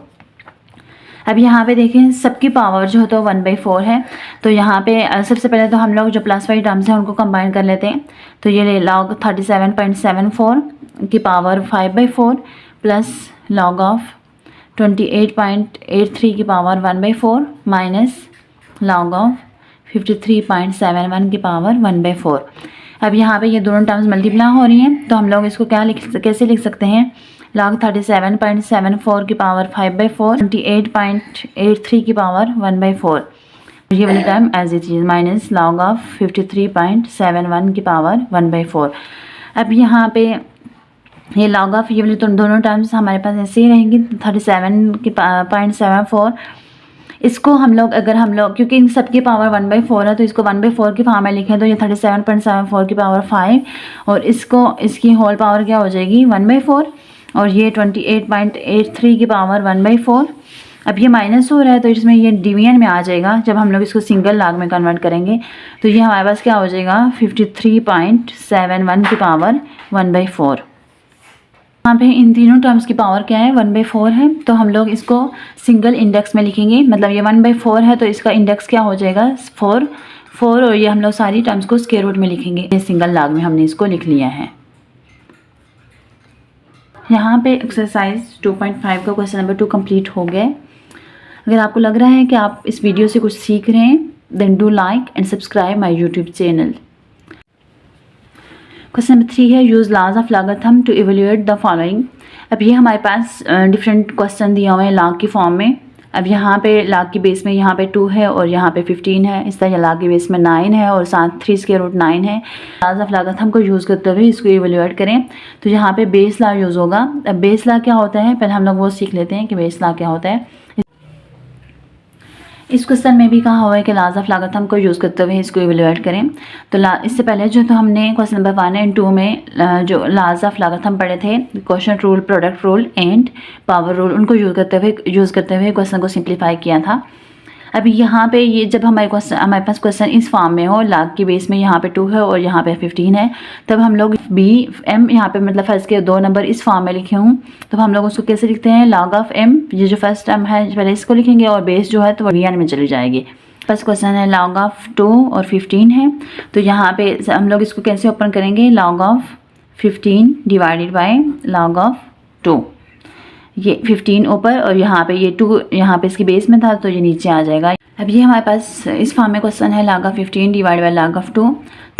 अब यहाँ पे देखें सबकी पावर जो है तो 1/4 है, तो यहाँ पे सबसे पहले तो हम लोग जो प्लस वाली टर्म्स हैं उनको कंबाइन कर लेते हैं। तो ये log 37.74 की पावर 5/4 प्लस log ऑफ 28.83 की पावर 1/4 माइनस log ऑफ 53.71 की पावर 1/4। अब यहाँ पे ये दोनों टर्म्स मल्टीप्लाई हो रही हैं, तो हम लोग इसको कैसे लिख सकते हैं, log 37.74 की पावर 5/4 28.83 की पावर 1/4, ये वाली term as it is minus log of 53.71 की पावर 1/4। अब यहाँ पे ये log ऑफ ये वाली दोनों टर्म्स हमारे पास ऐसे ही रहेंगी 37.74। इसको हम लोग क्योंकि इन सब की पावर 1/4 है तो इसको 1/4 की फॉर्म में लिखें, तो ये 37.74 की पावर 5 और इसकी होल पावर क्या हो जाएगी 1/4 और ये 28.83 की पावर 1/4। अब ये माइनस हो रहा है तो इसमें ये डिवीजन में आ जाएगा, जब हम लोग इसको सिंगल log में कन्वर्ट करेंगे तो ये हमारे पास क्या हो जाएगा 53.71 की पावर 1/4। यहाँ पे इन तीनों टर्म्स की पावर क्या है 1/4 है, तो हम लोग इसको सिंगल इंडेक्स में लिखेंगे, मतलब ये 1/4 है तो इसका इंडेक्स क्या हो जाएगा 4 और ये हम लोग सारी टर्म्स को स्क्वायर रूट में लिखेंगे। ये सिंगल log में हमने इसको लिख लिया है। यहाँ पे एक्सरसाइज 2.5 का क्वेश्चन नंबर 2 कंप्लीट हो गया। अगर आपको लग रहा है कि आप इस वीडियो से कुछ सीख रहे हैं then do like and subscribe my YouTube channel. Question number 3 है use laws of logarithm to evaluate the following. अब ये हमारे पास डिफरेंट क्वेश्चन दिए हुए हैं log की फॉर्म में, अब यहाँ पे लाग की बेस में यहाँ पे 2 है और यहाँ पे 15 है, इस तरह लाग की बेस में 9 है और साथ 3 स्क्वायर रूट 9 है। लाज ऑफ लागत हमको यूज़ करते हुए इसको इवेल्युएट करें तो यहाँ पे बेस ला यूज़ होगा। अब बेस ला क्या होता है, पहले हम लोग वो सीख लेते हैं कि बेस ला क्या होता है। इस क्वेश्चन में भी कहा हुआ है कि लाज ऑफ लागत हमको यूज़ करते हुए इसको इवेल्युएट करें। तो इससे पहले जो तो हमने क्वेश्चन नंबर 1 एंड 2 में जो लाज ऑफ लागत हम पढ़े थे, question rule, product rule and power rule, उनको यूज़ करते हुए क्वेश्चन को सिंप्लीफाई किया था। अभी यहाँ पे ये जब हमारे पास क्वेश्चन इस फॉर्म में हो, लाग की बेस में यहाँ पे 2 है और यहाँ पे 15 है, तब हम लोग बी एम यहाँ पे मतलब फर्स्ट के 2 नंबर इस फॉर्म में लिखे हूँ, तब हम लोग उसको कैसे लिखते हैं, लॉग ऑफ एम, ये जो फर्स्ट टर्म है पहले इसको लिखेंगे और बेस जो है तो वी एन में चली जाएगी। फर्स्ट क्वेश्चन है लॉग ऑफ 2 और 15 है, तो यहाँ पे हम लोग इसको कैसे ओपन करेंगे, log of 15 divided by log of 2, ये 15 ऊपर और यहाँ पे ये 2 यहाँ पे इसकी बेस में था तो ये नीचे आ जाएगा। अब ये हमारे पास इस फॉर्म में क्वेश्चन है log of 15 divide by log of 2।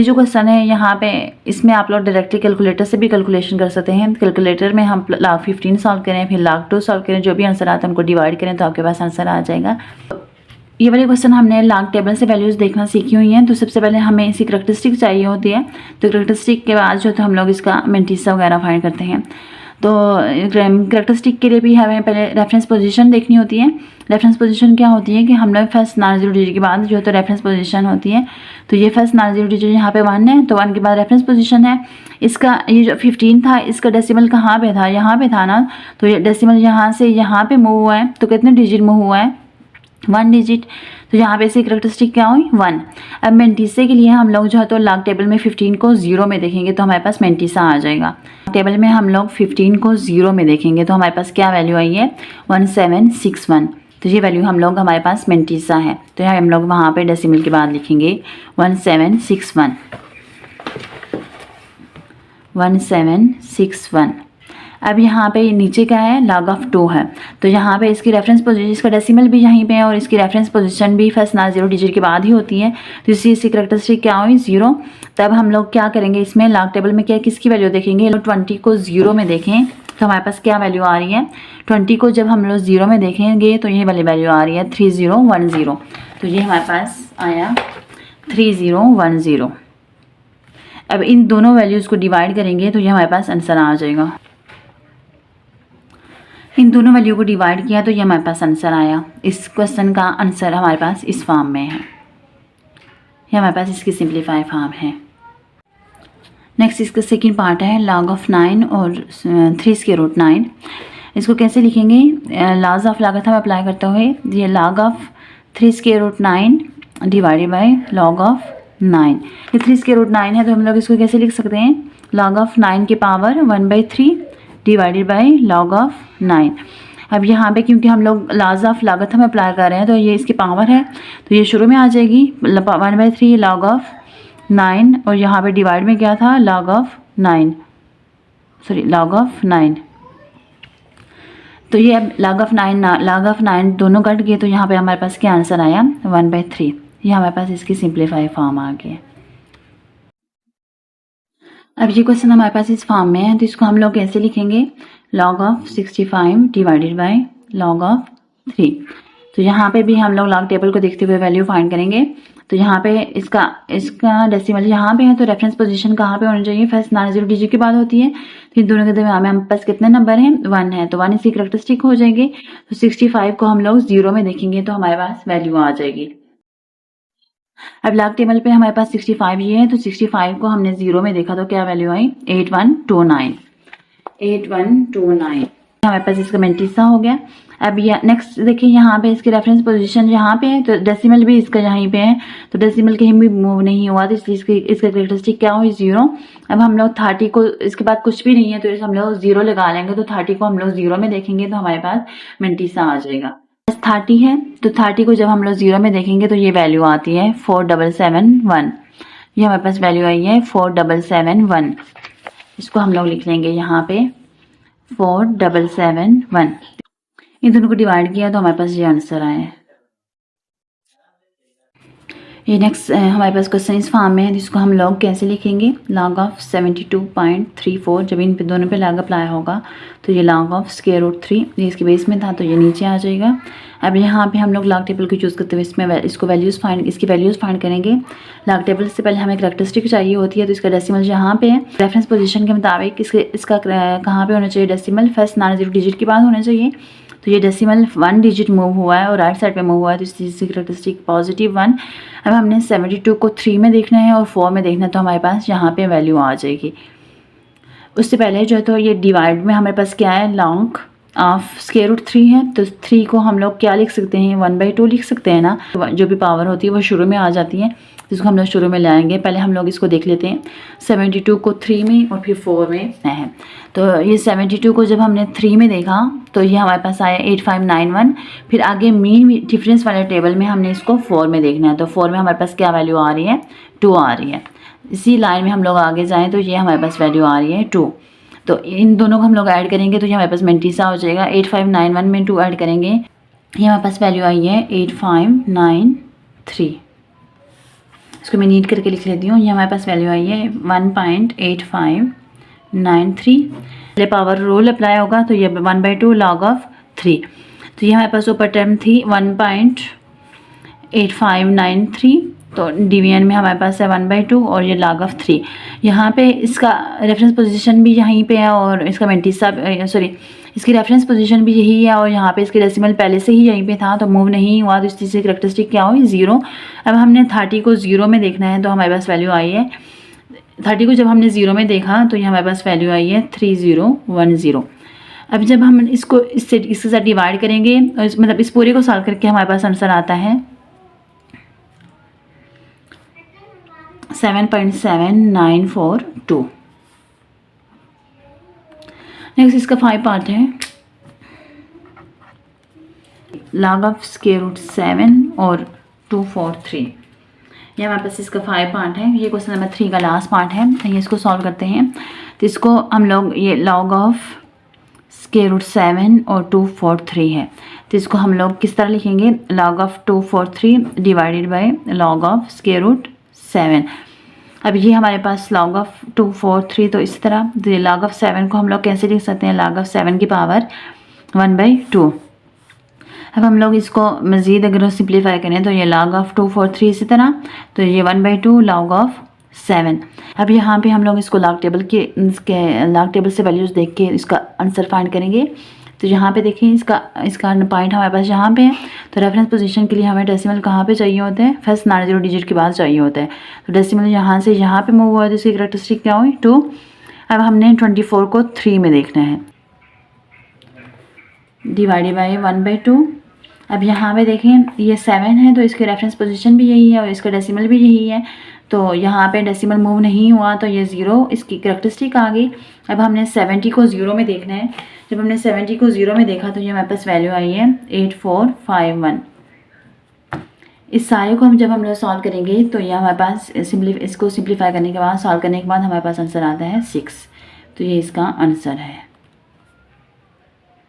ये जो क्वेश्चन है यहाँ पे इसमें आप लोग डायरेक्टली कैलकुलेटर से भी कैलकुलेशन कर सकते हैं। कैलकुलेटर में हम log 15 सॉल्व करें, फिर log 2 सॉल्व करें, जो भी आंसर आता है उनको डिवाइड करें तो आपके पास आंसर आ जाएगा। ये वाले क्वेश्चन हमने log टेबल से वैल्यूज़ देखना सीखी हुई हैं। तो सबसे पहले हमें इसकी करैक्टरिस्टिक चाहिए होती है, तो करैक्टरिस्टिक के बाद जो तो हम लोग इसका मेंटिसा वगैरह फाइंड करते हैं। तो करैक्टरिस्टिक के लिए भी हमें पहले रेफरेंस पोजीशन देखनी होती है। रेफरेंस पोजीशन क्या होती है कि हम लोग फर्स्ट नॉन जीरो डिजिट के बाद जो है तो रेफरेंस पोजीशन होती है। तो ये फर्स्ट नॉन जीरो डिजिट यहाँ पे 1 है, तो 1 के बाद रेफरेंस पोजीशन है। इसका ये जो 15 था इसका डेसिमल कहाँ पे था, यहाँ पे था ना, तो ये डेसिमल यहाँ से यहाँ पे मूव हुआ है, तो कितने डिजिट मूव हुआ है, 1 डिजिट। तो यहाँ पे इसकी करैक्टरिस्टिक क्या हुई, 1। अब मेंटिसा के लिए हम लोग जो है तो लॉग टेबल में 15 को 0 में देखेंगे तो हमारे पास मेंटिसा आ जाएगा। टेबल में हम लोग 15 को 0 में देखेंगे तो हमारे पास क्या वैल्यू आई है, 1761। तो ये वैल्यू हम लोग हमारे पास मेंटिसा है, तो हम लोग वहाँ पे डेसिमल के बाद लिखेंगे 1761, 1761। अब यहाँ पे नीचे क्या है, log ऑफ 2 है, तो यहाँ पे इसकी रेफरेंस पोजीशन, इसका डेसिमल भी यहीं पे है और इसकी रेफरेंस पोजीशन भी फर्स्ट नॉन जीरो डिजिट के बाद ही होती है। तो इसकी करैक्टरिस्टिक क्या हुई, 0। तब हम लोग क्या करेंगे, इसमें log टेबल में क्या किसकी वैल्यू देखेंगे, 20 को 0 में देखें तो हमारे पास क्या वैल्यू आ रही है, 20 को जब हम लोग 0 में देखेंगे तो ये वाली वैल्यू आ रही है 3010। तो ये हमारे पास आया 3010। अब इन दोनों वैल्यूज़ को डिवाइड करेंगे तो ये हमारे पास आंसर आ जाएगा। इन दोनों वैल्यू को डिवाइड किया तो ये हमारे पास आंसर आया। इस क्वेश्चन का आंसर हमारे पास इस फॉर्म में है, ये हमारे पास इसकी सिंप्लीफाई फॉर्म है। नेक्स्ट इसका सेकंड पार्ट है log ऑफ 9 और 3 स्क्वायर रूट 9। इसको कैसे लिखेंगे, लॉज ऑफ लागत हम अप्लाई करते हुए ये log of 3 square root 9 divided by log of 9। ये 3 स्क्वायर रूट 9 है तो हम लोग इसको कैसे लिख सकते हैं, log ऑफ 9 की power 1/3 divided by log of 9। अब यहाँ पे क्योंकि हम लोग लॉज ऑफ लागत हम अप्लाई कर रहे हैं तो ये इसकी पावर है तो ये शुरू में आ जाएगी 1/3 log ऑफ 9 और यहाँ पे डिवाइड में क्या था, log ऑफ 9। तो ये अब log ऑफ 9 दोनों कट गए तो यहाँ पे हमारे पास क्या आंसर आया, 1/3। ये हमारे पास इसकी सिंप्लीफाई फॉर्म आ गई। अब ये क्वेश्चन हमारे पास इस फॉर्म में है तो इसको हम लोग कैसे लिखेंगे, log of 65 divided by log of 3। तो यहाँ पे भी हम लोग log टेबल को देखते हुए वैल्यू फाइंड करेंगे। तो यहाँ पे इसका डेसिमल यहाँ पे है तो रेफरेंस पोजीशन कहाँ पे होनी चाहिए, फर्स्ट नॉन जीरो डिजिट के बाद होती है। फिर दोनों के दरमियान में हमारे पास कितने नंबर हैं, 1 है, तो 1 इसकी करैक्टरिस्टिक हो जाएगी। तो 65 को हम लोग 0 में देखेंगे तो हमारे पास वैल्यू आ जाएगी। अब log टेबल पे हमारे पास 65 ये है तो 65 को हमने 0 में देखा तो क्या वैल्यू आई, 8129। हमारे पास इसका मेंटिसा हो गया। अब ये नेक्स्ट देखिए यहाँ पे इसकी रेफरेंस पोजीशन यहाँ पे है तो डेसिमल भी इसका यहीं पे है तो डेसिमल कहीं भी मूव नहीं हुआ तो इसलिए इसका कैरेक्टरिस्टिक क्या हुई, 0। अब हम लोग 30 को, इसके बाद कुछ भी नहीं है तो हम लोग 0 लगा लेंगे तो 30 को हम लोग 0 में देखेंगे तो हमारे पास मेंटिसा आ जाएगा। 30 है तो 30 को जब हम लोग 0 में देखेंगे तो ये वैल्यू आती है 4771। ये हमारे पास वैल्यू आई है 4771। इसको हम लोग लिख लेंगे यहाँ पे 4771। इन दोनों को डिवाइड किया तो हमारे पास ये आंसर आया है। ये नेक्स्ट हमारे पास क्वेश्चन इस फॉर्म में है, जिसको हम लॉग कैसे लिखेंगे। लॉग ऑफ 72.34, जब इन पे दोनों पे लॉग अप्लाई होगा तो ये लॉग ऑफ स्क्वायर रूट 3, ये इसके बेस में था तो ये नीचे आ जाएगा। अब यहाँ पे हम लोग लॉग टेबल को चूज़ करते हुए इसमें इसकी वैल्यूज़ फाइंड करेंगे। लॉग टेबल से पहले हमें करैक्टरिस्टिक चाहिए होती है, तो इसका डेसिमल यहाँ पे है। रेफरेंस पोजीशन के मुताबिक इसका कहाँ पे होना चाहिए decimal, first non zero digit के बाद होना चाहिए। तो ये डेसिमल 1 डिजिट मूव हुआ है और राइट साइड पे मूव हुआ है, तो इस चीज़ की करैक्टरिस्टिक +1। अब हमने 72 को 3 में देखना है और 4 में देखना है, तो हमारे पास यहाँ पे वैल्यू आ जाएगी। उससे पहले जो है तो ये डिवाइड में हमारे पास क्या है, लॉग ऑफ स्क्वायर रूट 3 है, तो 3 को हम लोग क्या लिख सकते हैं, 1/2 लिख सकते हैं ना। जो भी पावर होती है वो शुरू में आ जाती है, जिसको हम लोग शुरू में लाएंगे। पहले हम लोग इसको देख लेते हैं, 72 को 3 में और फिर 4 में है। तो ये 72 को जब हमने 3 में देखा तो ये हमारे पास आया 8591। फिर आगे मीन डिफरेंस वाले टेबल में हमने इसको 4 में देखना है, तो 4 में हमारे पास क्या वैल्यू आ रही है, 2 आ रही है। इसी लाइन में हम लोग आगे जाएँ तो ये हमारे पास वैल्यू आ रही है 2। तो इन दोनों को हम लोग ऐड करेंगे तो ये हमारे पास मेंटीसा हो जाएगा। 8591 में 2 ऐड करेंगे, ये हमारे पास वैल्यू आई है 8593। इसको मैं नीट करके लिख लेती हूँ। ये हमारे पास वैल्यू आई है 1.8593। पहले पावर रूल अप्लाई होगा तो ये 1/2 लॉग ऑफ 3। तो ये हमारे पास ऊपर टर्म थी 1.8593, तो डिवीजन में हमारे पास है 1/2 और ये लॉग ऑफ 3। यहाँ पे इसका रेफरेंस पोजीशन भी यहीं पे है और इसका मेंटीसा इसकी रेफरेंस पोजीशन भी यही है और यहाँ पे इसके डेसिमल पहले से ही यहीं पे था, तो मूव नहीं हुआ, तो इस चीज़ की करैक्टरिस्टिक क्या हुई, 0। अब हमने 30 को 0 में देखना है, तो हमारे पास वैल्यू आई है 30 को जब हमने 0 में देखा तो ये हमारे पास वैल्यू आई है 3010। अब जब हम इसको इसके साथ डिवाइड करेंगे, मतलब इस पूरे को सॉल्व करके हमारे पास आंसर आता है 7.7942। नेक्स्ट इसका 5 पार्ट है, लॉग ऑफ स्क्वायर रूट 7 और 243। ये हमारे पास इसका 5 पार्ट है। ये क्वेश्चन नंबर 3 का लास्ट पार्ट है, तो ये इसको सॉल्व करते हैं। तो इसको हम लोग, ये लॉग ऑफ स्क्वायर रूट 7 और 243 है, तो इसको हम लोग किस तरह लिखेंगे, log of 243 divided by log of square root 7। अब ये हमारे पास लॉग ऑफ 243, तो इस तरह लॉग ऑफ 7 को हम लोग कैसे लिख सकते हैं, लॉग ऑफ 7 की पावर 1/2। अब हम लोग इसको मज़ीद अगर सिंप्लीफाई करें तो ये लॉग ऑफ 243 इसी तरह, तो ये 1/2 लॉग ऑफ 7। अब यहाँ पे हम लोग इसको लॉग टेबल से वैल्यूज़ देख के इसका आंसर फाइंड करेंगे। तो यहाँ पे देखिए इसका पॉइंट हमारे पास यहाँ पे है, तो रेफरेंस पोजीशन के लिए हमें डेसिमल कहाँ पे चाहिए होते हैं, फर्स्ट नॉन जीरो डिजिट के बाद चाहिए होता है। तो डेसिमल यहाँ से यहाँ पे मूव हुआ है, तो इसकी करैक्टरिस्टिक क्या हुई, 2। अब हमने 24 को 3 में देखना है, डिवाइडेड बाय 1/2। अब यहाँ पे देखें ये 7 है, तो इसकी रेफरेंस पोजीशन भी यही है और इसका डेसिमल भी यही है, तो यहाँ पे डेसिमल मूव नहीं हुआ, तो ये 0 इसकी करैक्टरिस्टिक आ गई। अब हमने 70 को 0 में देखना है। जब हमने 70 को 0 में देखा तो ये हमारे पास वैल्यू आई है 8451। इस सारे को जब हम लोग सॉल्व करेंगे तो ये हमारे पास इसको सिंप्लीफाई करने के बाद, सॉल्व करने के बाद हमारे पास आंसर आता है 6। तो ये इसका आंसर है।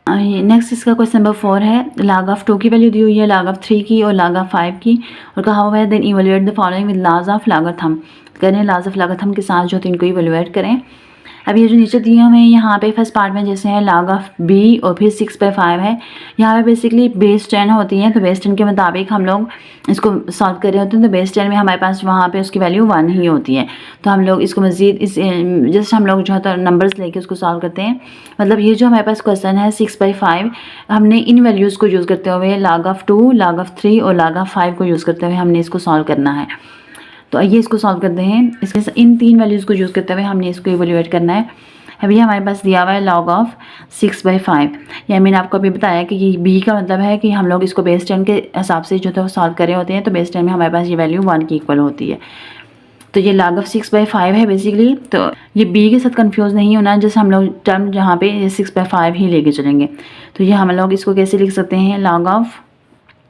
नेक्स्ट इसका क्वेश्चन नंबर 4 है, लॉग ऑफ 2 की वैल्यू दी हुई है, लॉग ऑफ 3 की और लॉग ऑफ 5 की, और कहा हुआ है then evaluate the following with laws of logarithm. करें लॉज ऑफ लॉगरिथम के साथ जो तो इनको इवैल्यूएट करें। अब ये जो नीचे दिए हुए हैं यहाँ पे फर्स्ट पार्ट में जैसे है लॉग ऑफ b और फिर 6/5 है, यहाँ पे बेसिकली बेस 10 होती है, तो बेस 10 के मुताबिक हम लोग इसको सॉल्व कर रहे होते हैं। तो बेस 10 में हमारे पास वहाँ पे उसकी वैल्यू 1 ही होती है, तो हम लोग इसको मज़ीद जस्ट हम लोग जो है तो नंबर्स लेके उसको सॉल्व करते हैं। मतलब ये जो हमारे पास क्वेश्चन है 6/5, हमने इन वैल्यूज़ को यूज़ करते हुए लॉग ऑफ 2, लॉग ऑफ 3 और लॉग ऑफ 5 को यूज़ करते हुए हमने इसको सॉल्व करना है। तो आइए इसको सॉल्व करते हैं। इसके इन 3 वैल्यूज़ को यूज़ करते हुए हमने इसको इवैल्यूएट करना है। अभी हमारे पास दिया हुआ है लॉग ऑफ 6/5। या मैंने आपको अभी बताया कि ये b का मतलब है कि हम लोग इसको बेस 10 के हिसाब से जो तो सॉल्व कर रहे होते हैं, तो बेस 10 में हमारे पास ये वैल्यू 1 की इक्वल होती है। तो ये लॉग ऑफ 6/5 है बेसिकली। तो ये b के साथ कंफ्यूज नहीं होना, जैसे हम लोग टर्म जहाँ पे ये 6/5 ही लेके चलेंगे। तो ये हम लोग इसको कैसे लिख सकते हैं, लॉग ऑफ,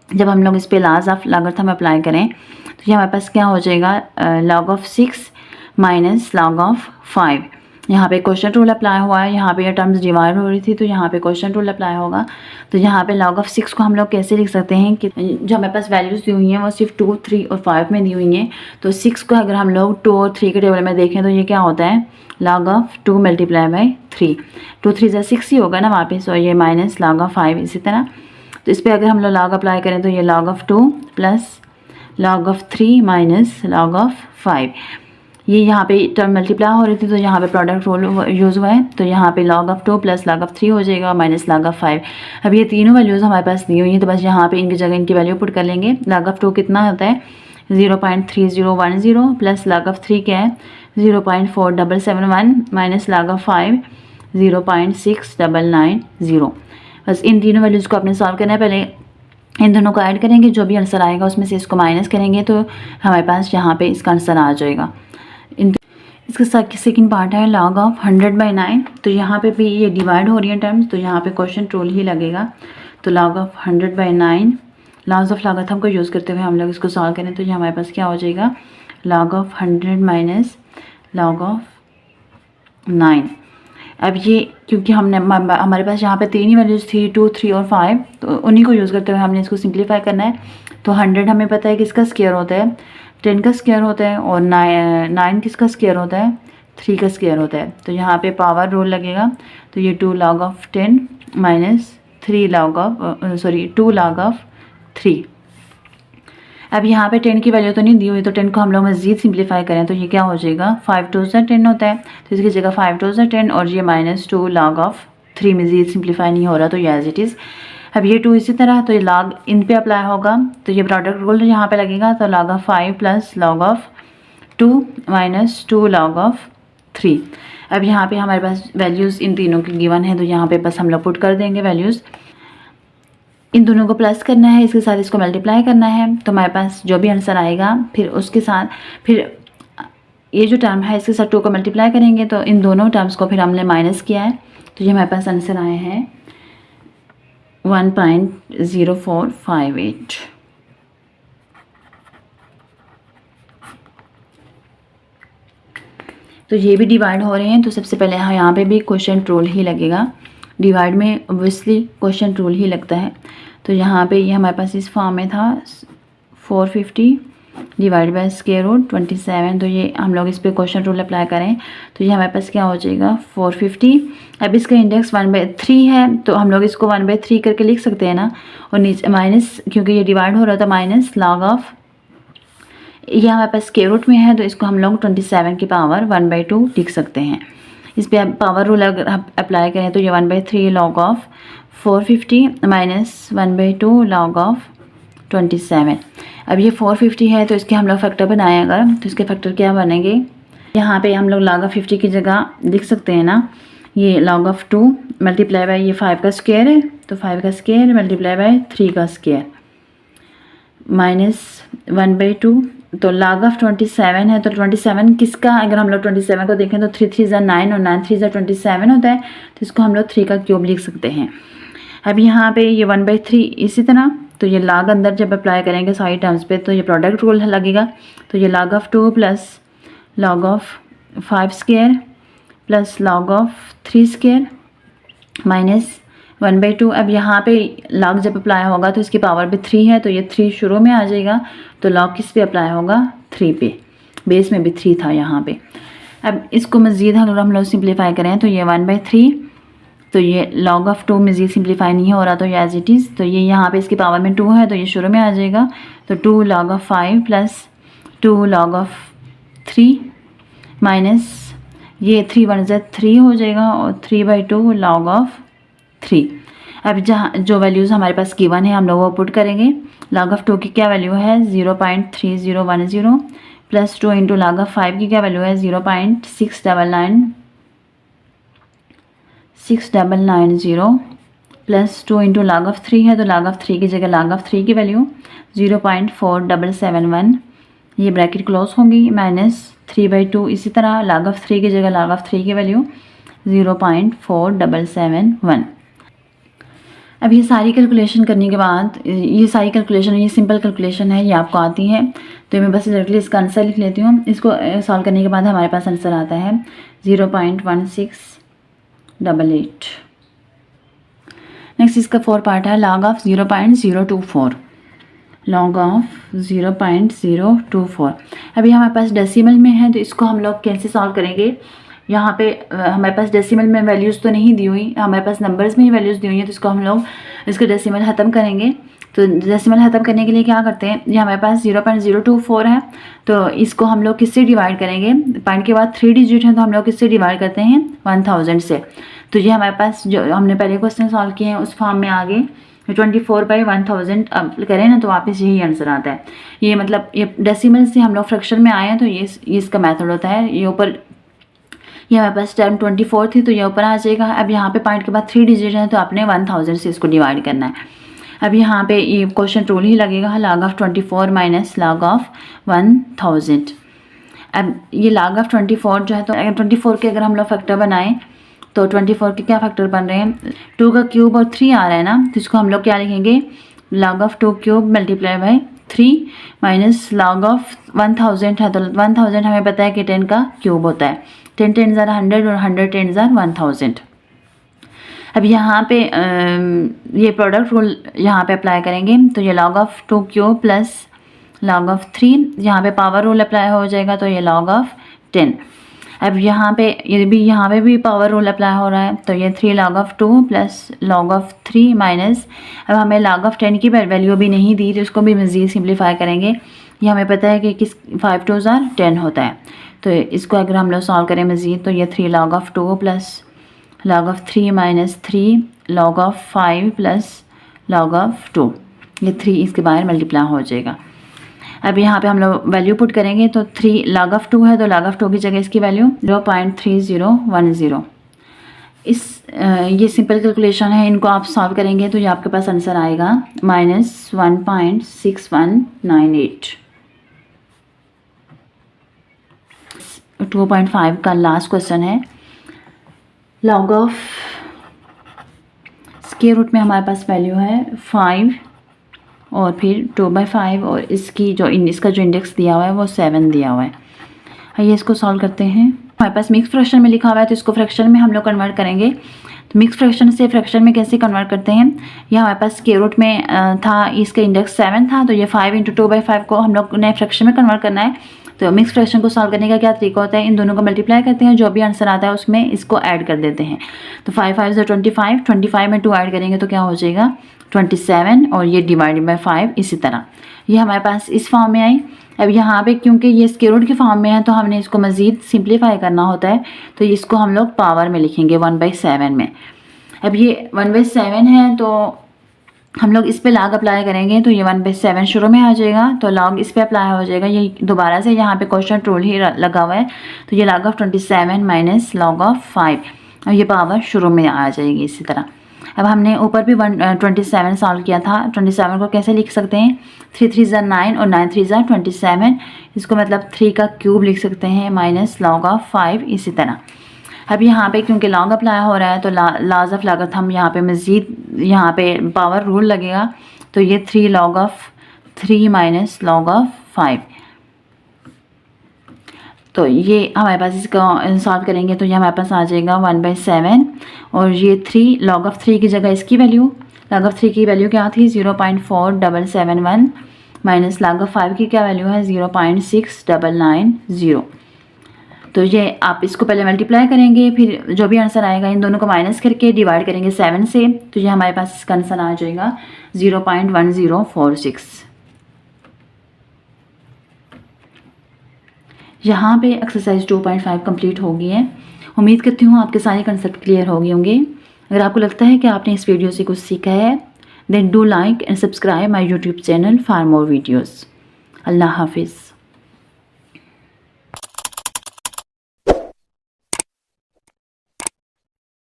जब हम लोग इस पर लॉज ऑफ लॉगरिथम अप्लाई करें तो ये हमारे पास क्या हो जाएगा, log of 6 minus log of 5। यहाँ पे क्वेश्चन रूल अप्लाई हुआ है, यहाँ पे ये टर्म्स डिवाइड हो रही थी तो यहाँ पे क्वेश्चन रूल अप्लाई होगा। तो यहाँ पे log ऑफ 6 को हम लोग कैसे लिख सकते हैं कि जो हमारे पास वैल्यूज़ दी हुई हैं वो सिर्फ 2, 3 और 5 में दी हुई हैं। तो 6 को अगर हम लोग 2 और 3 के टेबल में देखें तो ये क्या होता है, log ऑफ 2 मल्टीप्लाई बाई 3। 2 3 6 ही होगा ना वापस, और ये माइनस log ऑफ 5 इसी तरह। तो इस पर अगर हम लोग log अप्लाई करें तो ये log of 2 plus log of 3 minus log of 5। ये यहाँ पे टर्म मल्टीप्लाई हो रही थी तो यहाँ पे प्रोडक्ट रूल यूज़ हुआ है। तो यहाँ पे log of 2 plus log of 3 हो जाएगा माइनस log ऑफ 5। अब ये तीनों वैल्यूज़ हमारे पास दी हुई हैं तो बस यहाँ पे इनकी जगह इनकी वैल्यू पुट कर लेंगे। log ऑफ 2 कितना होता है 0.3010 प्लस log ऑफ 3 क्या है 0.4771 माइनस log ऑफ 5 0.6990। बस इन तीनों वैल्यूज़ को आपने सॉल्व करना है। पहले इन दोनों को ऐड करेंगे, जो भी आंसर आएगा उसमें से इसको माइनस करेंगे तो हमारे पास यहाँ पे इसका आंसर आ जाएगा। इसका सेकंड पार्ट है log ऑफ 100/9। तो यहाँ पे भी ये डिवाइड हो रही है टर्म्स तो यहाँ पे क्वेश्चन रूल ही लगेगा। तो log of 100/9 laws of logarithm को यूज़ करते हुए हम लोग इसको सॉल्व करें तो ये हमारे पास क्या हो जाएगा log of 100 minus log of 9। अब ये क्योंकि हमने हमारे पास यहाँ पे तीन ही वैल्यूज़ थी 2, 3 और 5, तो उन्हीं को यूज़ करते हुए हमने इसको सिंप्लीफाई करना है। तो 100 हमें पता है किसका स्क्वायर होता है 10 का स्क्वायर होता है, और 9 किसका स्क्वायर होता है 3 का स्क्वायर होता है। तो यहाँ पे पावर रूल लगेगा। तो ये 2 log of 10 minus 2 log of 3। अब यहाँ पे 10 की वैल्यू तो नहीं दी हुई तो 10 को हम लोग मज़ीद सिंप्लीफाई करें तो ये क्या हो जाएगा 5 2 10 होता है। तो इसकी जगह 5 2 10 और ये माइनस 2 log ऑफ 3 मज़ीद सिंप्लीफाई नहीं हो रहा तो ये एज इट इज़। अब ये 2 इसी तरह तो ये log इन पे अप्लाई होगा तो ये प्रोडक्ट रूल यहाँ पे लगेगा। तो log of 5 plus log of 2 minus 2 log of 3। अब यहाँ पे हमारे पास वैल्यूज़ इन तीनों की गिवन है तो यहाँ पे बस हम लोग पुट कर देंगे वैल्यूज़। इन दोनों को प्लस करना है, इसके साथ इसको मल्टीप्लाई करना है तो हमारे पास जो भी आंसर आएगा फिर उसके साथ फिर ये जो टर्म है इसके साथ 2 को मल्टीप्लाई करेंगे। तो इन दोनों टर्म्स को फिर हमने माइनस किया है तो ये हमारे पास आंसर आए हैं 1.0458। तो ये भी डिवाइड हो रहे हैं तो सबसे पहले यहाँ पे भी क्वेश्चन रूल ही लगेगा। डिवाइड में ऑब्वियसली क्वेश्चन रूल ही लगता है। तो यहाँ पे ये हमारे पास इस फॉर्म में था 450 डिवाइड बाय स्क्वायर रूट 27। तो ये हम लोग इस पे क्वेश्चन रूल अप्लाई करें तो ये हमारे पास क्या हो जाएगा 450। अब इसका इंडेक्स 1/3 है तो हम लोग इसको 1/3 करके लिख सकते हैं ना, और नीचे माइनस क्योंकि ये डिवाइड हो रहा था माइनस log ऑफ ये हमारे पास स्क्वायर रूट में है तो इसको हम लोग 27 की पावर 1/2 लिख सकते हैं। इस पर पावर रूल अगर अप्लाई करें तो ये 1/3 log of 450 minus 1/2 log of 27। अब ये 450 है तो इसके हम लोग फैक्टर बनाएं अगर तो इसके फैक्टर क्या बनेंगे, यहाँ पे हम लोग log ऑफ 50 की जगह लिख सकते हैं ना ये log ऑफ 2 मल्टीप्लाई बाय ये 5 का स्क्वायर है तो 5 का स्क्वायर मल्टीप्लाई बाय 3 का स्क्वायर माइनस 1/2। तो log ऑफ 27 है तो 27 किसका, अगर हम लोग 27 को देखें तो 3 3 ज़ा 9 और 9 3 ज़ा 27 होता है तो इसको हम लोग 3 का क्यूब लिख सकते हैं। अब यहाँ पे ये 1/3 इसी तरह तो ये log अंदर जब अप्लाई करेंगे सारी टर्म्स पे तो ये प्रोडक्ट रूल लगेगा। तो ये log of 2 plus log of 5 square plus log of 3 square minus 1/2। अब यहाँ पे log जब अप्लाई होगा तो इसकी पावर भी 3 है तो ये 3 शुरू में आ जाएगा तो log किस पे अप्लाई होगा 3 पे, बेस में भी 3 था यहाँ पे। अब इसको मज़ीद अगर हम लोग सिंप्लीफाई करें तो ये 1/3 तो ये log ऑफ 2 मज़ीद सिंप्लीफाई नहीं हो रहा तो ये एज इट इज़। तो ये यहाँ पे इसकी पावर में 2 है तो ये शुरू में आ जाएगा तो 2 log of 5 plus 2 log of 3 minus ये 3 1 ज़ा 3 हो जाएगा और 3/2 log ऑफ 3। अब जहाँ जो वैल्यूज़ हमारे पास गिवन है हम लोग वो पुट करेंगे। log ऑफ 2 की क्या वैल्यू है 0.3010 प्लस 2 इंटू log ऑफ 5 की क्या वैल्यू है 0.6990 प्लस 2 इंटू log ऑफ 3 है तो log ऑफ 3 की जगह log ऑफ 3 की वैल्यू 0.4771 ये ब्रैकेट क्लोज होंगी माइनस 3/2 इसी तरह log ऑफ 3 की जगह log ऑफ 3 की वैल्यू 0.4771। अब ये सारी कैलकुलेशन करने के बाद, ये सारी कैलकुलेशन, ये सिंपल कैलकुलेशन है, ये आपको आती है, तो मैं बस डायरेक्टली इसका आंसर लिख लेती हूँ। इसको सॉल्व करने के बाद हमारे पास आंसर आता है 0.1688। नेक्स्ट इसका 4 पार्ट है, log ऑफ 0.024, log ऑफ 0.024। अभी हमारे पास डेसिमल में है, तो इसको हम लोग कैसे सॉल्व करेंगे। यहाँ पे हमारे पास डेसिमल में वैल्यूज़ तो नहीं दी हुई, हमारे पास नंबर्स में ही वैल्यूज़ दी हुई हैं, तो इसको हम लोग इसका डेसिमल ख़त्म करेंगे। तो डेसिमल ख़त्म करने के लिए क्या करते हैं, ये हमारे पास 0.024 है, तो इसको हम लोग किससे डिवाइड करेंगे। पॉइंट के बाद 3 डिजिट हैं, तो हम लोग किससे डिवाइड करते हैं 1000 से। तो ये हमारे पास जो हमने पहले क्वेश्चन सॉल्व किए हैं उस फॉर्म में आ गए। 24/1000 अब करें ना तो वापस यही आंसर आता है। ये मतलब ये डेसिमल से हम लोग फ्रैक्शन में आए हैं, तो ये इसका मेथड होता है। ये ऊपर ये हमारे पास टाइम 24 थी, तो ये ऊपर आ जाएगा। अब यहाँ पे पॉइंट के बाद 3 डिजिट है, तो आपने 1000 से इसको डिवाइड करना है। अब यहाँ पे ये क्वेश्चन रूल ही लगेगा, log of 24 minus log of 1000। अब ये log ऑफ 24 जो है, तो अगर 24 के अगर हम लोग फैक्टर बनाएं तो 24 के क्या फैक्टर बन रहे हैं, 2 का क्यूब और 3 आ रहा है ना, तो इसको हम लोग क्या लिखेंगे, log of 2 cube multiply by 3 minus log of 1000 है, तो 1000 हमें पता है कि 10 का क्यूब होता है। 10 10 ज़ार 100 और 100 10 ज़ार 1000। अब यहाँ पे ये प्रोडक्ट रूल यहाँ पे अप्लाई करेंगे, तो ये log of 2 cube plus log of 3, यहाँ पे पावर रूल अप्लाई हो जाएगा, तो ये log ऑफ 10। अब यहाँ पे भी पावर रूल अप्लाई हो रहा है, तो ये 3 log of 2 plus log of 3 minus, अब हमें log ऑफ 10 की वैल्यू भी नहीं दी, तो इसको भी मज़ीद सिंप्लीफाई करेंगे। ये हमें पता है कि 5 2 ज़ार 10 होता है, तो इसको अगर हम लोग सॉल्व करें मज़ीद, तो ये 3 log of 2 plus log of 3 minus 3 log of 5 plus log of 2, ये 3 इसके बाहर मल्टीप्लाई हो जाएगा। अब यहाँ पे हम लोग वैल्यू पुट करेंगे, तो 3 log ऑफ 2 है, तो log ऑफ 2 की जगह इसकी वैल्यू 0.3010। ये सिंपल कैलकुलेशन है, इनको आप सॉल्व करेंगे तो ये आपके पास आंसर आएगा -1.6198। 2.5 का लास्ट क्वेश्चन है, log ऑफ स्क्वायर रूट में हमारे पास वैल्यू है 5 और फिर 2/5 और इसका जो इंडेक्स दिया हुआ है वो 7 दिया हुआ है। आइए इसको सॉल्व करते हैं। हमारे पास मिक्स फ्रैक्शन में लिखा हुआ है, तो इसको फ्रैक्शन में हम लोग कन्वर्ट करेंगे। तो मिक्स फ्रैक्शन से फ्रैक्शन में कैसे कन्वर्ट करते हैं, यह हमारे पास स्क्वायर रूट में था, इसका इंडेक्स 7 था, तो ये 5 × 2/5 को हम लोग ने फ्रैक्शन में कन्वर्ट करना है। तो मिक्स फ्रैक्शन को सॉल्व करने का क्या तरीका होता है, इन दोनों को मल्टीप्लाई करते हैं, जो भी आंसर आता है उसमें इसको ऐड कर देते हैं। तो 5 5 ज़ा 25, 25 में 2 ऐड करेंगे तो क्या हो जाएगा 27, और ये डिवाइडेड बाय 5। इसी तरह ये हमारे पास इस फॉर्म में आई। अब यहाँ पे क्योंकि ये स्क्वायर रूट के फॉर्म में है, तो हमने इसको मज़ीद सिंप्लीफाई करना होता है, तो इसको हम लोग पावर में लिखेंगे 1/7 में। अब ये 1/7 है, तो हम लोग इस पे log अप्लाई करेंगे, तो ये 1/7 शुरू में आ जाएगा, तो log इस पे अप्लाई हो जाएगा। ये दोबारा से यहाँ पे क्वेश्चन रूल ही लगा हुआ है, तो ये log of 27 minus log of 5, और ये पावर शुरू में आ जाएगी। इसी तरह अब हमने ऊपर भी 27 सॉल्व किया था, 27 को कैसे लिख सकते हैं, 3 3 ज़ा 9 और 9 3 ज़ा 27, इसको मतलब 3 का क्यूब लिख सकते हैं माइनस log ऑफ 5। इसी तरह अब यहाँ पे क्योंकि log अप्लाई हो रहा है, तो लॉज ऑफ लागर्थम यहाँ पे मज़ीद यहाँ पे पावर रूल लगेगा, तो ये 3 log of 3 minus log of 5। तो ये हमारे पास इसका सॉल्व करेंगे, तो ये हमारे पास आ जाएगा 1/7, और ये 3 log ऑफ 3 की जगह इसकी वैल्यू, log ऑफ 3 की वैल्यू क्या थी 0.4771 माइनस log ऑफ 5 की क्या वैल्यू है 0.6990। तो ये आप इसको पहले मल्टीप्लाई करेंगे, फिर जो भी आंसर आएगा इन दोनों को माइनस करके डिवाइड करेंगे 7 से, तो ये हमारे पास इसका आंसर आ जाएगा 0.1046। यहाँ पे एक्सरसाइज 2.5 कंप्लीट हो गई है। उम्मीद करती हूँ आपके सारे कंसेप्ट क्लियर हो गए होंगे। अगर आपको लगता है कि आपने इस वीडियो से कुछ सीखा है, then do like and subscribe my YouTube channel for more videos. अल्लाह हाफिज़।